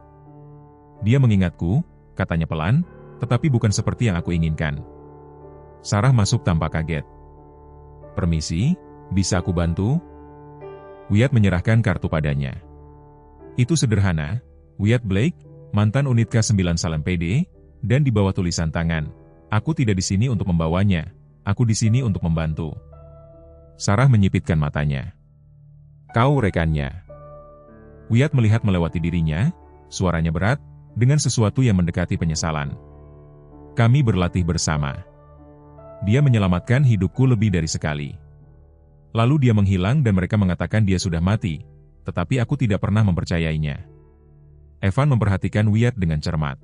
Dia mengingatku, katanya pelan, tetapi bukan seperti yang aku inginkan. Sarah masuk tanpa kaget. Permisi, bisa aku bantu? Wyatt menyerahkan kartu padanya. Itu sederhana, Wyatt Blake, mantan unit K9 Salem PD, dan di bawah tulisan tangan. Aku tidak di sini untuk membawanya, aku di sini untuk membantu. Sarah menyipitkan matanya. Kau rekannya. Wyatt melihat melewati dirinya, suaranya berat, dengan sesuatu yang mendekati penyesalan. Kami berlatih bersama. Dia menyelamatkan hidupku lebih dari sekali. Lalu dia menghilang dan mereka mengatakan dia sudah mati, tetapi aku tidak pernah mempercayainya. Evan memperhatikan Wyatt dengan cermat.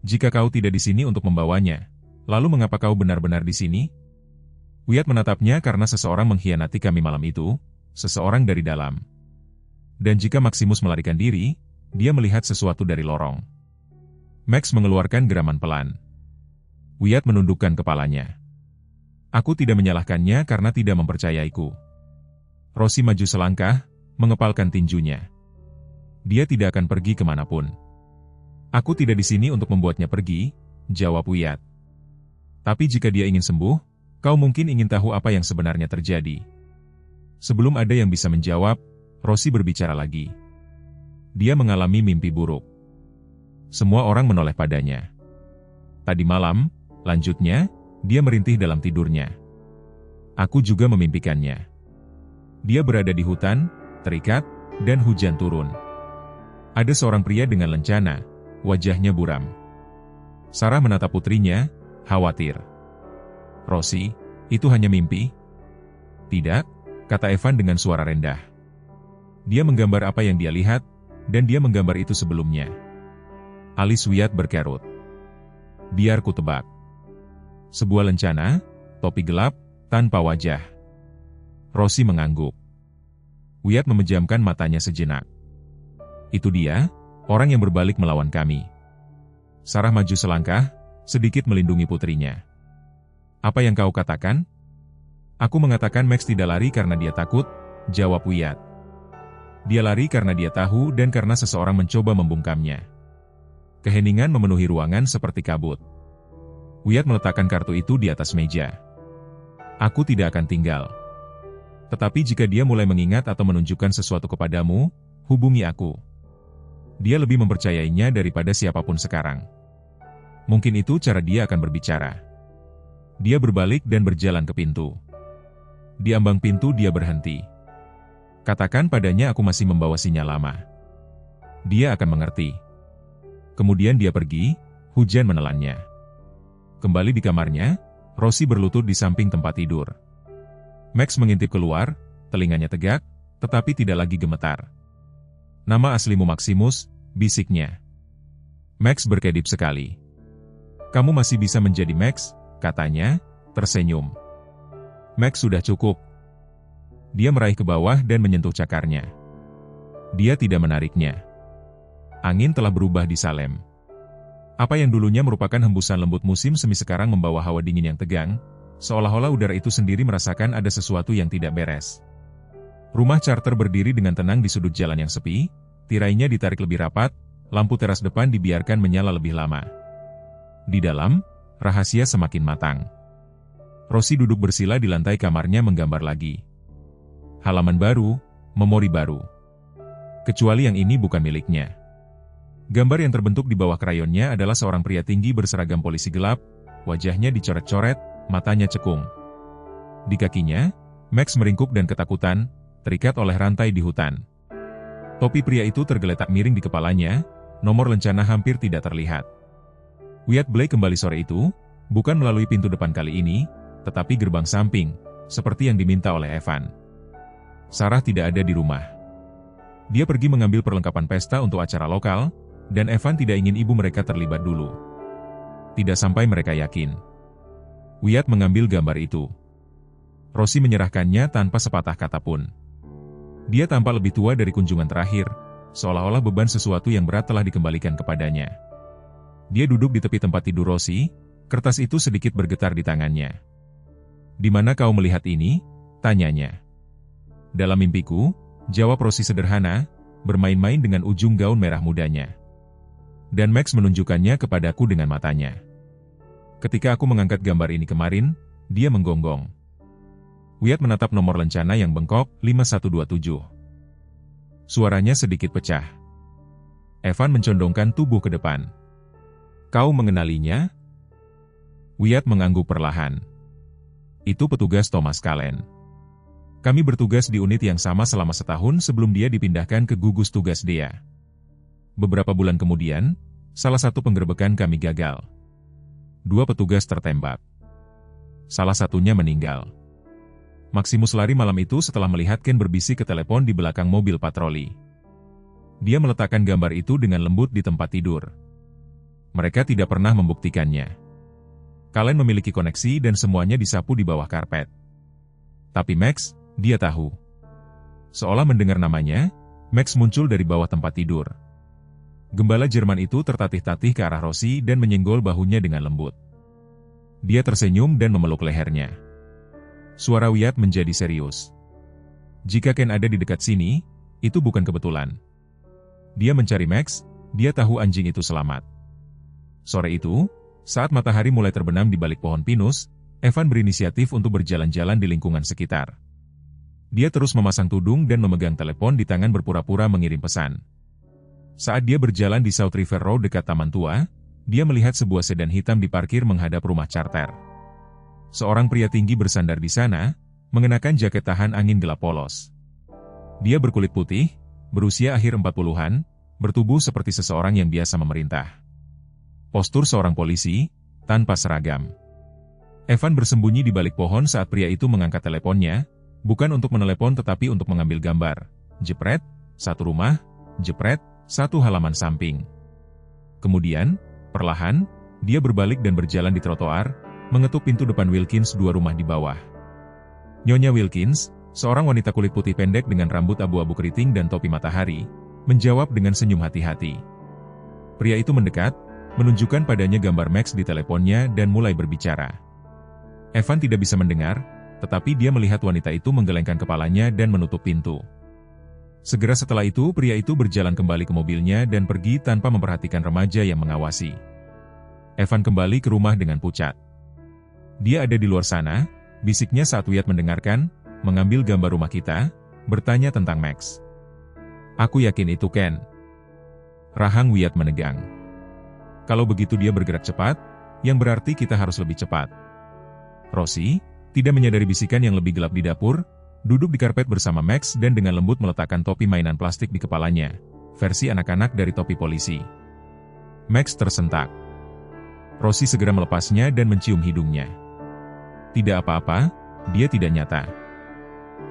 Jika kau tidak di sini untuk membawanya, lalu mengapa kau benar-benar di sini? Wyatt menatapnya karena seseorang mengkhianati kami malam itu, seseorang dari dalam. Dan jika Maximus melarikan diri, dia melihat sesuatu dari lorong. Max mengeluarkan geraman pelan. Wyatt menundukkan kepalanya. Aku tidak menyalahkannya karena tidak mempercayaiku. Rosie maju selangkah, mengepalkan tinjunya. Dia tidak akan pergi kemanapun. Aku tidak di sini untuk membuatnya pergi, jawab Wyatt. Tapi jika dia ingin sembuh, kau mungkin ingin tahu apa yang sebenarnya terjadi. Sebelum ada yang bisa menjawab, Rosie berbicara lagi. Dia mengalami mimpi buruk. Semua orang menoleh padanya. Tadi malam, lanjutnya, dia merintih dalam tidurnya. Aku juga memimpikannya. Dia berada di hutan, terikat, dan hujan turun. Ada seorang pria dengan lencana, wajahnya buram. Sarah menatap putrinya, khawatir. Rosie, itu hanya mimpi? Tidak, kata Evan dengan suara rendah. Dia menggambar apa yang dia lihat, dan dia menggambar itu sebelumnya. Alis Wyatt berkerut. Biar ku tebak. Sebuah lencana, topi gelap, tanpa wajah. Rosie mengangguk. Wyatt memejamkan matanya sejenak. Itu dia, orang yang berbalik melawan kami. Sarah maju selangkah, sedikit melindungi putrinya. Apa yang kau katakan? Aku mengatakan Max tidak lari karena dia takut, jawab Wyatt. Dia lari karena dia tahu dan karena seseorang mencoba membungkamnya. Keheningan memenuhi ruangan seperti kabut. Wyatt meletakkan kartu itu di atas meja. Aku tidak akan tinggal. Tetapi jika dia mulai mengingat atau menunjukkan sesuatu kepadamu, hubungi aku. Dia lebih mempercayainya daripada siapapun sekarang. Mungkin itu cara dia akan berbicara. Dia berbalik dan berjalan ke pintu. Di ambang pintu dia berhenti. Katakan padanya aku masih membawa sinyal lama. Dia akan mengerti. Kemudian dia pergi, hujan menelannya. Kembali di kamarnya, Rosie berlutut di samping tempat tidur. Max mengintip keluar, telinganya tegak, tetapi tidak lagi gemetar. Nama aslimu Maximus, bisiknya. Max berkedip sekali. Kamu masih bisa menjadi Max, katanya, tersenyum. Max sudah cukup. Dia meraih ke bawah dan menyentuh cakarnya. Dia tidak menariknya. Angin telah berubah di Salem. Apa yang dulunya merupakan hembusan lembut musim semi sekarang membawa hawa dingin yang tegang, seolah-olah udara itu sendiri merasakan ada sesuatu yang tidak beres. Rumah charter berdiri dengan tenang di sudut jalan yang sepi, tirainya ditarik lebih rapat, lampu teras depan dibiarkan menyala lebih lama. Di dalam, rahasia semakin matang. Rosie duduk bersila di lantai kamarnya menggambar lagi. Halaman baru, memori baru. Kecuali yang ini bukan miliknya. Gambar yang terbentuk di bawah krayonnya adalah seorang pria tinggi berseragam polisi gelap, wajahnya dicoret-coret, matanya cekung. Di kakinya, Max meringkuk dan ketakutan, terikat oleh rantai di hutan. Topi pria itu tergeletak miring di kepalanya, nomor lencana hampir tidak terlihat. Wyatt Blake kembali sore itu, bukan melalui pintu depan kali ini, tetapi gerbang samping, seperti yang diminta oleh Evan. Sarah tidak ada di rumah. Dia pergi mengambil perlengkapan pesta untuk acara lokal, dan Evan tidak ingin ibu mereka terlibat dulu. Tidak sampai mereka yakin. Wyatt mengambil gambar itu. Rosie menyerahkannya tanpa sepatah kata pun. Dia tampak lebih tua dari kunjungan terakhir, seolah-olah beban sesuatu yang berat telah dikembalikan kepadanya. Dia duduk di tepi tempat tidur Rosie, kertas itu sedikit bergetar di tangannya. "Di mana kau melihat ini?" tanyanya. "Dalam mimpiku," jawab Rosie sederhana, bermain-main dengan ujung gaun merah mudanya. Dan Max menunjukkannya kepadaku dengan matanya. "Ketika aku mengangkat gambar ini kemarin," dia menggonggong. Wyatt menatap nomor lencana yang bengkok, 5127. Suaranya sedikit pecah. Evan mencondongkan tubuh ke depan. "Kau mengenalinya?" Wyatt mengangguk perlahan. "Itu petugas Thomas Cullen. Kami bertugas di unit yang sama selama setahun sebelum dia dipindahkan ke gugus tugas DEA. Beberapa bulan kemudian, salah satu penggerebekan kami gagal. 2 petugas tertembak. Salah satunya meninggal. Maximus lari malam itu setelah melihat Ken berbisik ke telepon di belakang mobil patroli. Dia meletakkan gambar itu dengan lembut di tempat tidur. Mereka tidak pernah membuktikannya. Kalian memiliki koneksi dan semuanya disapu di bawah karpet. Tapi Max, dia tahu." Seolah mendengar namanya, Max muncul dari bawah tempat tidur. Gembala Jerman itu tertatih-tatih ke arah Rosie dan menyenggol bahunya dengan lembut. Dia tersenyum dan memeluk lehernya. Suara Wyatt menjadi serius. "Jika Ken ada di dekat sini, itu bukan kebetulan. Dia mencari Max, dia tahu anjing itu selamat." Sore itu, saat matahari mulai terbenam di balik pohon pinus, Evan berinisiatif untuk berjalan-jalan di lingkungan sekitar. Dia terus memasang tudung dan memegang telepon di tangan berpura-pura mengirim pesan. Saat dia berjalan di South River Road dekat Taman Tua, dia melihat sebuah sedan hitam diparkir menghadap rumah charter. Seorang pria tinggi bersandar di sana, mengenakan jaket tahan angin gelap polos. Dia berkulit putih, berusia akhir 40-an, bertubuh seperti seseorang yang biasa memerintah. Postur seorang polisi, tanpa seragam. Evan bersembunyi di balik pohon saat pria itu mengangkat teleponnya, bukan untuk menelepon tetapi untuk mengambil gambar. Jepret, 1 rumah, jepret, 1 halaman samping. Kemudian, perlahan, dia berbalik dan berjalan di trotoar, mengetuk pintu depan Wilkins 2 rumah di bawah. Nyonya Wilkins, seorang wanita kulit putih pendek dengan rambut abu-abu keriting dan topi matahari, menjawab dengan senyum hati-hati. Pria itu mendekat, menunjukkan padanya gambar Max di teleponnya dan mulai berbicara. Evan tidak bisa mendengar, tetapi dia melihat wanita itu menggelengkan kepalanya dan menutup pintu. Segera setelah itu pria itu berjalan kembali ke mobilnya dan pergi tanpa memperhatikan remaja yang mengawasi. Evan kembali ke rumah dengan pucat. "Dia ada di luar sana," bisiknya saat Wyatt mendengarkan, "mengambil gambar rumah kita, bertanya tentang Max." "Aku yakin itu Ken." Rahang Wyatt menegang. "Kalau begitu dia bergerak cepat, yang berarti kita harus lebih cepat." Rosie, tidak menyadari bisikan yang lebih gelap di dapur, duduk di karpet bersama Max dan dengan lembut meletakkan topi mainan plastik di kepalanya, versi anak-anak dari topi polisi. Max tersentak. Rosie segera melepasnya dan mencium hidungnya. Tidak apa-apa, dia tidak nyata.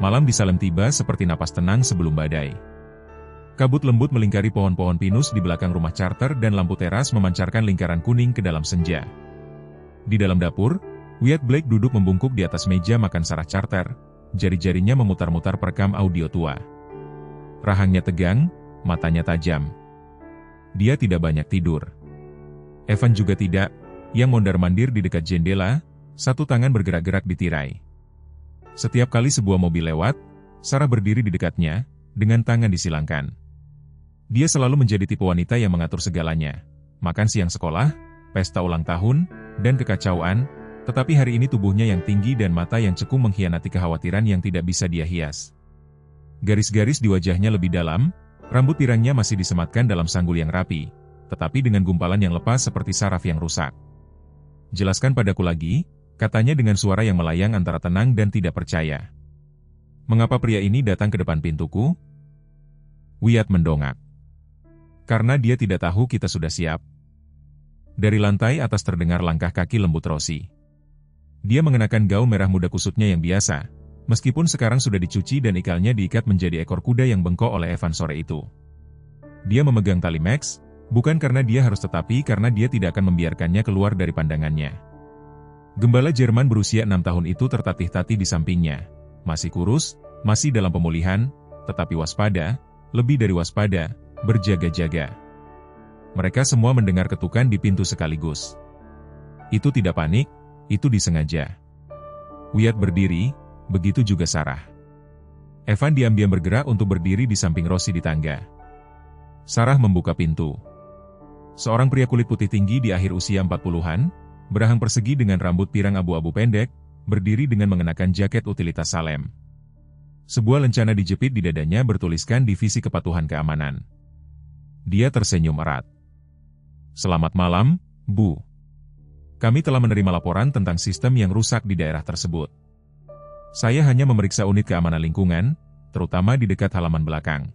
Malam di Salem tiba seperti napas tenang sebelum badai. Kabut lembut melingkari pohon-pohon pinus di belakang rumah charter dan lampu teras memancarkan lingkaran kuning ke dalam senja. Di dalam dapur, Wyatt Blake duduk membungkuk di atas meja makan sarah charter, jari-jarinya memutar-mutar perekam audio tua. Rahangnya tegang, matanya tajam. Dia tidak banyak tidur. Evan juga tidak, yang mondar-mandir di dekat jendela, 1 tangan bergerak-gerak di tirai. Setiap kali sebuah mobil lewat, Sarah berdiri di dekatnya, dengan tangan disilangkan. Dia selalu menjadi tipe wanita yang mengatur segalanya. Makan siang sekolah, pesta ulang tahun, dan kekacauan, tetapi hari ini tubuhnya yang tinggi dan mata yang cekung mengkhianati kekhawatiran yang tidak bisa dia hias. Garis-garis di wajahnya lebih dalam, rambut pirangnya masih disematkan dalam sanggul yang rapi, tetapi dengan gumpalan yang lepas seperti saraf yang rusak. "Jelaskan padaku lagi," katanya dengan suara yang melayang antara tenang dan tidak percaya. "Mengapa pria ini datang ke depan pintuku?" Wyatt mendongak. "Karena dia tidak tahu kita sudah siap." Dari lantai atas terdengar langkah kaki lembut Rosie. Dia mengenakan gaun merah muda kusutnya yang biasa, Meskipun sekarang sudah dicuci dan ikalnya diikat menjadi ekor kuda yang bengkok oleh Evan sore itu. Dia memegang tali Max, bukan karena dia harus tetapi karena dia tidak akan membiarkannya keluar dari pandangannya. Gembala Jerman berusia 6 tahun itu tertatih-tatih di sampingnya. Masih kurus, masih dalam pemulihan, tetapi waspada, lebih dari waspada, berjaga-jaga. Mereka semua mendengar ketukan di pintu sekaligus. Itu tidak panik, itu disengaja. Wyatt berdiri, begitu juga Sarah. Evan diam-diam bergerak untuk berdiri di samping Rosie di tangga. Sarah membuka pintu. Seorang pria kulit putih tinggi di akhir usia 40-an, berahang persegi dengan rambut pirang abu-abu pendek, berdiri dengan mengenakan jaket utilitas Salem. Sebuah lencana dijepit di dadanya bertuliskan Divisi Kepatuhan Keamanan. Dia tersenyum erat. "Selamat malam, Bu. Kami telah menerima laporan tentang sistem yang rusak di daerah tersebut. Saya hanya memeriksa unit keamanan lingkungan, terutama di dekat halaman belakang.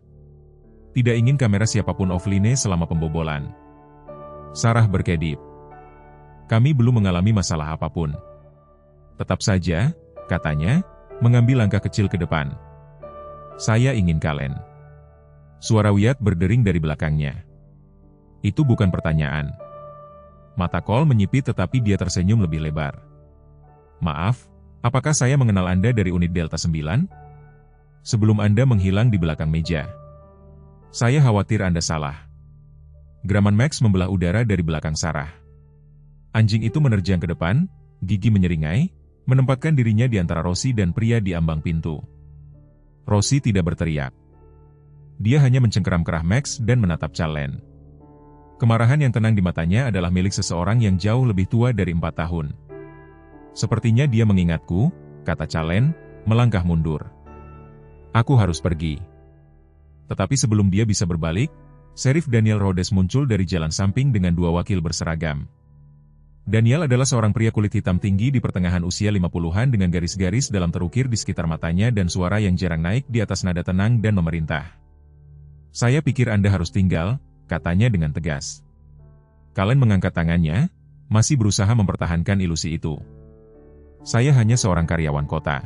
Tidak ingin kamera siapapun offline selama pembobolan." Sarah berkedip. "Kami belum mengalami masalah apapun. Tetap saja," katanya, mengambil langkah kecil ke depan. "Saya ingin kalian." Suara Wyatt berdering dari belakangnya. Itu bukan pertanyaan. Mata Cole menyipit tetapi dia tersenyum lebih lebar. "Maaf, apakah saya mengenal Anda dari unit Delta 9? Sebelum Anda menghilang di belakang meja. Saya khawatir Anda salah." Geraman Max membelah udara dari belakang Sarah. Anjing itu menerjang ke depan, gigi menyeringai, menempatkan dirinya di antara Rosie dan pria di ambang pintu. Rosie tidak berteriak. Dia hanya mencengkeram kerah Max dan menatap Calen. Kemarahan yang tenang di matanya adalah milik seseorang yang jauh lebih tua dari 4 tahun. "Sepertinya dia mengingatku," kata Calen, melangkah mundur. "Aku harus pergi." Tetapi sebelum dia bisa berbalik, Sheriff Daniel Rhodes muncul dari jalan samping dengan 2 wakil berseragam. Daniel adalah seorang pria kulit hitam tinggi di pertengahan usia 50-an dengan garis-garis dalam terukir di sekitar matanya dan suara yang jarang naik di atas nada tenang dan memerintah. "Saya pikir Anda harus tinggal," katanya dengan tegas. Kalen mengangkat tangannya, masih berusaha mempertahankan ilusi itu. "Saya hanya seorang karyawan kota."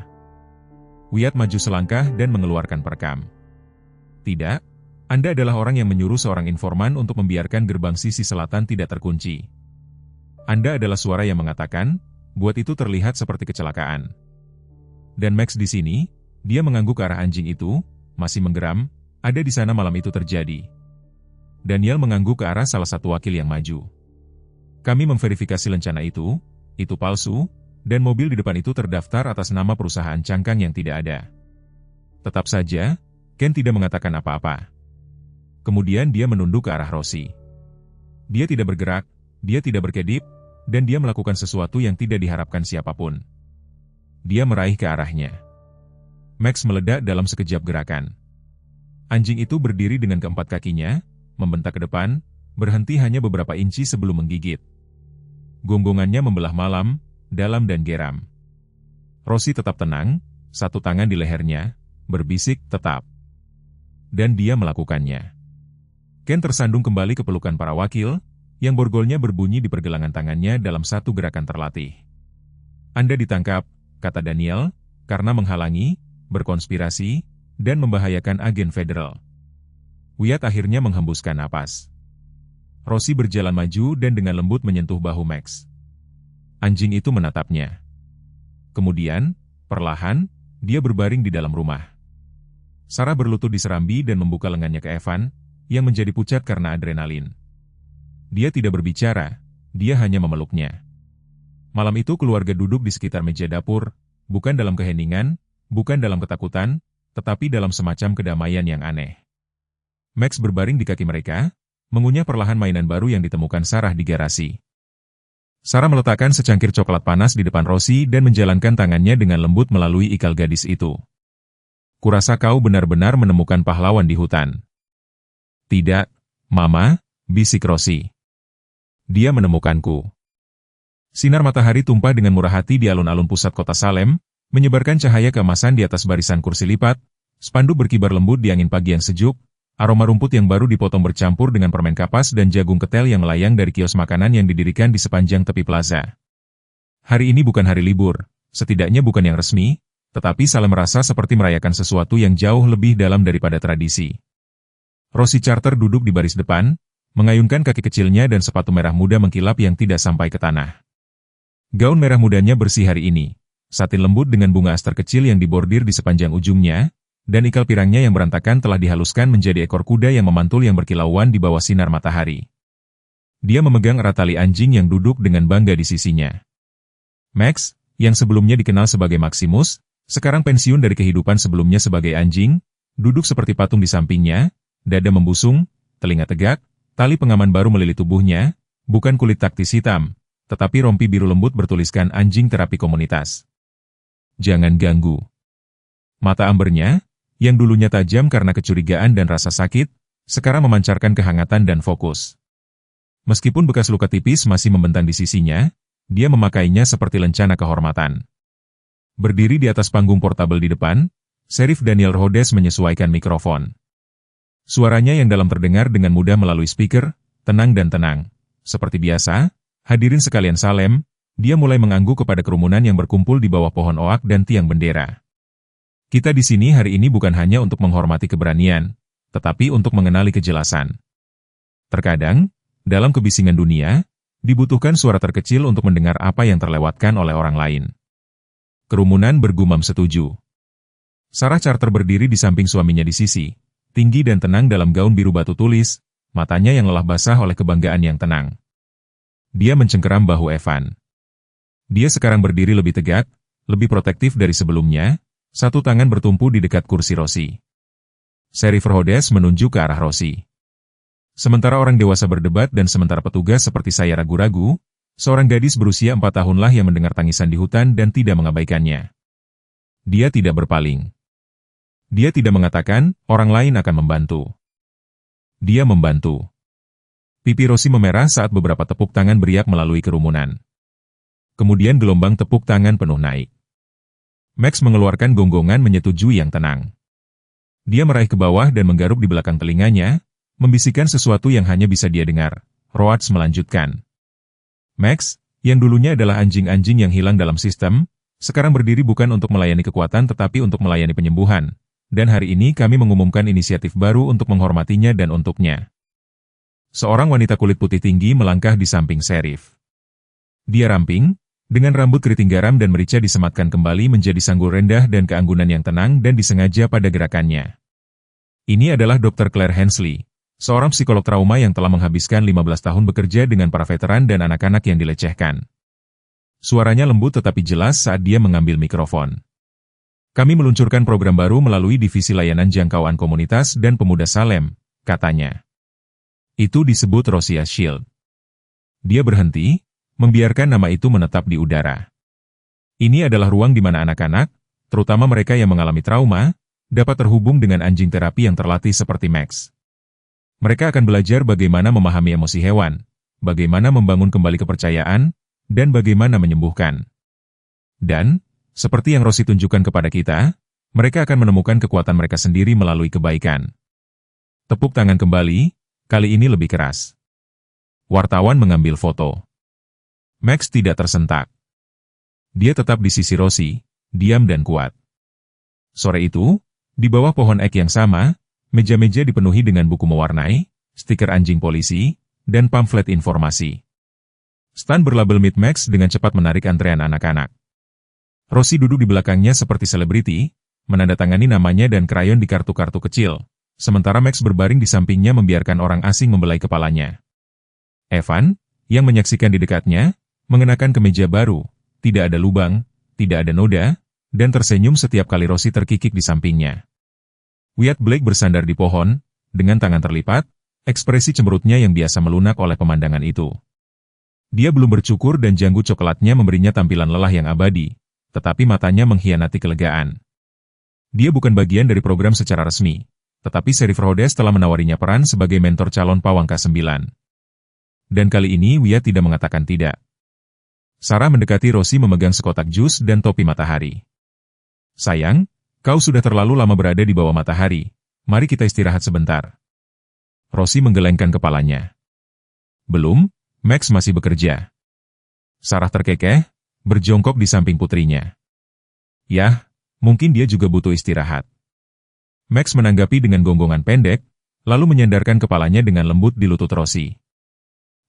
Wyatt maju selangkah dan mengeluarkan perekam. "Tidak, Anda adalah orang yang menyuruh seorang informan untuk membiarkan gerbang sisi selatan tidak terkunci. Anda adalah suara yang mengatakan, buat itu terlihat seperti kecelakaan." Dan Max di sini, dia mengangguk ke arah anjing itu, masih menggeram, "Ada di sana malam itu terjadi." Daniel mengangguk ke arah salah satu wakil yang maju. "Kami memverifikasi lencana itu palsu, dan mobil di depan itu terdaftar atas nama perusahaan cangkang yang tidak ada." Tetap saja, Ken tidak mengatakan apa-apa. Kemudian dia menunduk ke arah Rosie. Dia tidak bergerak, dia tidak berkedip, dan dia melakukan sesuatu yang tidak diharapkan siapapun. Dia meraih ke arahnya. Max meledak dalam sekejap gerakan. Anjing itu berdiri dengan keempat kakinya, membentak ke depan, berhenti hanya beberapa inci sebelum menggigit. Gonggongannya membelah malam, dalam dan geram. Rosie tetap tenang, satu tangan di lehernya, berbisik, "Tetap." Dan dia melakukannya. Ken tersandung kembali ke pelukan para wakil, yang borgolnya berbunyi di pergelangan tangannya dalam satu gerakan terlatih. "Anda ditangkap," kata Daniel, "karena menghalangi, berkonspirasi, dan membahayakan agen federal." Wyatt akhirnya menghembuskan napas. Rosie berjalan maju dan dengan lembut menyentuh bahu Max. Anjing itu menatapnya. Kemudian, perlahan, dia berbaring di dalam rumah. Sarah berlutut di serambi dan membuka lengannya ke Evan, yang menjadi pucat karena adrenalin. Dia tidak berbicara, dia hanya memeluknya. Malam itu keluarga duduk di sekitar meja dapur, bukan dalam keheningan, bukan dalam ketakutan, tetapi dalam semacam kedamaian yang aneh. Max berbaring di kaki mereka, mengunyah perlahan mainan baru yang ditemukan Sarah di garasi. Sarah meletakkan secangkir coklat panas di depan Rosie dan menjalankan tangannya dengan lembut melalui ikal gadis itu. "Kurasa kau benar-benar menemukan pahlawan di hutan." "Tidak, Mama," bisik Rosie. "Dia menemukanku." Sinar matahari tumpah dengan murah hati di alun-alun pusat kota Salem, menyebarkan cahaya keemasan di atas barisan kursi lipat, spanduk berkibar lembut di angin pagi yang sejuk, aroma rumput yang baru dipotong bercampur dengan permen kapas dan jagung ketel yang melayang dari kios makanan yang didirikan di sepanjang tepi plaza. Hari ini bukan hari libur, setidaknya bukan yang resmi, Tetapi Salem merasa seperti merayakan sesuatu yang jauh lebih dalam daripada tradisi. Rosie Charter duduk di baris depan, mengayunkan kaki kecilnya dan sepatu merah muda mengkilap yang tidak sampai ke tanah. Gaun merah mudanya bersih hari ini, satin lembut dengan bunga aster kecil yang dibordir di sepanjang ujungnya, dan ikal pirangnya yang berantakan telah dihaluskan menjadi ekor kuda yang memantul yang berkilauan di bawah sinar matahari. Dia memegang erat tali anjing yang duduk dengan bangga di sisinya. Max, yang sebelumnya dikenal sebagai Maximus, sekarang pensiun dari kehidupan sebelumnya sebagai anjing, duduk seperti patung di sampingnya, dada membusung, telinga tegak, tali pengaman baru melili tubuhnya, bukan kulit taktis hitam, tetapi rompi biru lembut bertuliskan anjing terapi komunitas. Jangan ganggu. Mata ambernya, yang dulunya tajam karena kecurigaan dan rasa sakit, sekarang memancarkan kehangatan dan fokus. Meskipun bekas luka tipis masih membentang di sisinya, dia memakainya seperti lencana kehormatan. Berdiri di atas panggung portabel di depan, Sheriff Daniel Rhodes menyesuaikan mikrofon. Suaranya yang dalam terdengar dengan mudah melalui speaker, tenang dan tenang. Seperti biasa, hadirin sekalian Salem, dia mulai mengangguk kepada kerumunan yang berkumpul di bawah pohon oak dan tiang bendera. Kita di sini hari ini bukan hanya untuk menghormati keberanian, tetapi untuk mengenali kejelasan. Terkadang, dalam kebisingan dunia, dibutuhkan suara terkecil untuk mendengar apa yang terlewatkan oleh orang lain. Kerumunan bergumam setuju. Sarah Charter berdiri di samping suaminya di sisi, tinggi dan tenang dalam gaun biru batu tulis, matanya yang lelah basah oleh kebanggaan yang tenang. Dia mencengkeram bahu Evan. Dia sekarang berdiri lebih tegak, lebih protektif dari sebelumnya, satu tangan bertumpu di dekat kursi Rosie. Sheriff Rhodes menunjuk ke arah Rosie. Sementara orang dewasa berdebat dan sementara petugas seperti saya ragu-ragu, seorang gadis berusia 4 tahunlah yang mendengar tangisan di hutan dan tidak mengabaikannya. Dia tidak berpaling. Dia tidak mengatakan, orang lain akan membantu. Dia membantu. Pipi Rosie memerah saat beberapa tepuk tangan beriak melalui kerumunan. Kemudian gelombang tepuk tangan penuh naik. Max mengeluarkan gonggongan menyetujui yang tenang. Dia meraih ke bawah dan menggaruk di belakang telinganya, membisikkan sesuatu yang hanya bisa dia dengar. Rhodes melanjutkan. Max, yang dulunya adalah anjing-anjing yang hilang dalam sistem, sekarang berdiri bukan untuk melayani kekuatan tetapi untuk melayani penyembuhan. Dan hari ini kami mengumumkan inisiatif baru untuk menghormatinya dan untuknya. Seorang wanita kulit putih tinggi melangkah di samping Sheriff. Dia ramping, dengan rambut keriting garam dan merica disematkan kembali menjadi sanggul rendah dan keanggunan yang tenang dan disengaja pada gerakannya. Ini adalah Dr. Claire Hensley, seorang psikolog trauma yang telah menghabiskan 15 tahun bekerja dengan para veteran dan anak-anak yang dilecehkan. Suaranya lembut tetapi jelas saat dia mengambil mikrofon. Kami meluncurkan program baru melalui Divisi Layanan Jangkauan Komunitas dan Pemuda Salem, katanya. Itu disebut Rosia Shield. Dia berhenti, membiarkan nama itu menetap di udara. Ini adalah ruang di mana anak-anak, terutama mereka yang mengalami trauma, dapat terhubung dengan anjing terapi yang terlatih seperti Max. Mereka akan belajar bagaimana memahami emosi hewan, bagaimana membangun kembali kepercayaan, dan bagaimana menyembuhkan. Dan, seperti yang Rosie tunjukkan kepada kita, mereka akan menemukan kekuatan mereka sendiri melalui kebaikan. Tepuk tangan kembali, kali ini lebih keras. Wartawan mengambil foto. Max tidak tersentak. Dia tetap di sisi Rosie, diam dan kuat. Sore itu, di bawah pohon ek yang sama, meja-meja dipenuhi dengan buku mewarnai, stiker anjing polisi, dan pamflet informasi. Stan berlabel Meet Max dengan cepat menarik antrean anak-anak. Rosie duduk di belakangnya seperti selebriti, menandatangani namanya dan krayon di kartu-kartu kecil, sementara Max berbaring di sampingnya membiarkan orang asing membelai kepalanya. Evan, yang menyaksikan di dekatnya, mengenakan kemeja baru, tidak ada lubang, tidak ada noda, dan tersenyum setiap kali Rosie terkikik di sampingnya. Wyatt Blake bersandar di pohon, dengan tangan terlipat, ekspresi cemberutnya yang biasa melunak oleh pemandangan itu. Dia belum bercukur dan janggut coklatnya memberinya tampilan lelah yang abadi, tetapi matanya mengkhianati kelegaan. Dia bukan bagian dari program secara resmi, tetapi Sheriff Rhodes telah menawarinya peran sebagai mentor calon pawang K9. Dan kali ini Wyatt tidak mengatakan tidak. Sarah mendekati Rosie memegang sekotak jus dan topi matahari. Sayang, kau sudah terlalu lama berada di bawah matahari, mari kita istirahat sebentar. Rosie menggelengkan kepalanya. Belum, Max masih bekerja. Sarah terkekeh, berjongkok di samping putrinya. Yah, Mungkin dia juga butuh istirahat. Max menanggapi dengan gonggongan pendek, lalu menyandarkan kepalanya dengan lembut di lutut Rosie.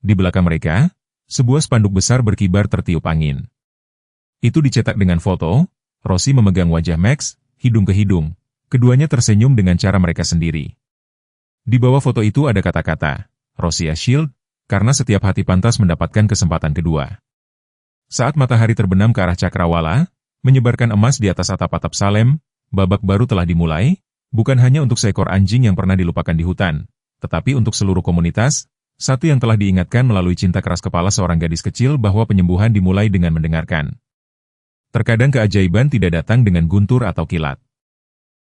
Di belakang mereka, sebuah spanduk besar berkibar tertiup angin. Itu dicetak dengan foto. Rosie memegang wajah Max, hidung ke hidung. Keduanya tersenyum dengan cara mereka sendiri. Di bawah foto itu ada kata-kata, Rosie Shield, karena setiap hati pantas mendapatkan kesempatan kedua. Saat matahari terbenam ke arah cakrawala, menyebarkan emas di atas atap-atap Salem, babak baru telah dimulai, bukan hanya untuk seekor anjing yang pernah dilupakan di hutan, tetapi untuk seluruh komunitas, satu yang telah diingatkan melalui cinta keras kepala seorang gadis kecil bahwa penyembuhan dimulai dengan mendengarkan. Terkadang keajaiban tidak datang dengan guntur atau kilat.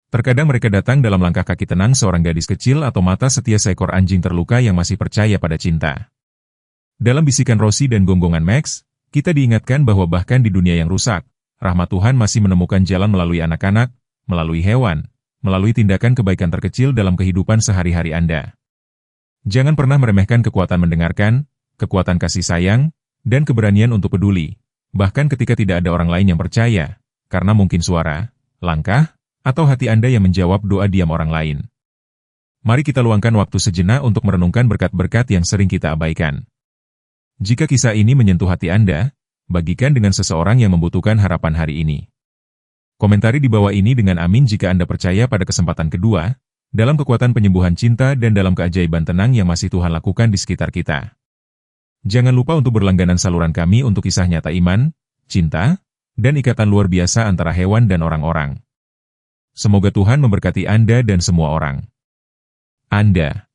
Terkadang mereka datang dalam langkah kaki tenang seorang gadis kecil atau mata setia seekor anjing terluka yang masih percaya pada cinta. Dalam bisikan Rosie dan gonggongan Max, kita diingatkan bahwa bahkan di dunia yang rusak, rahmat Tuhan masih menemukan jalan melalui anak-anak, melalui hewan, melalui tindakan kebaikan terkecil dalam kehidupan sehari-hari Anda. Jangan pernah meremehkan kekuatan mendengarkan, kekuatan kasih sayang, dan keberanian untuk peduli, bahkan ketika tidak ada orang lain yang percaya, karena mungkin suara, langkah, atau hati Anda yang menjawab doa diam orang lain. Mari kita luangkan waktu sejenak untuk merenungkan berkat-berkat yang sering kita abaikan. Jika kisah ini menyentuh hati Anda, bagikan dengan seseorang yang membutuhkan harapan hari ini. Komentari di bawah ini dengan amin jika Anda percaya pada kesempatan kedua, dalam kekuatan penyembuhan cinta dan dalam keajaiban tenang yang masih Tuhan lakukan di sekitar kita. Jangan lupa untuk berlangganan saluran kami untuk kisah nyata iman, cinta, dan ikatan luar biasa antara hewan dan orang-orang. Semoga Tuhan memberkati Anda dan semua orang. Anda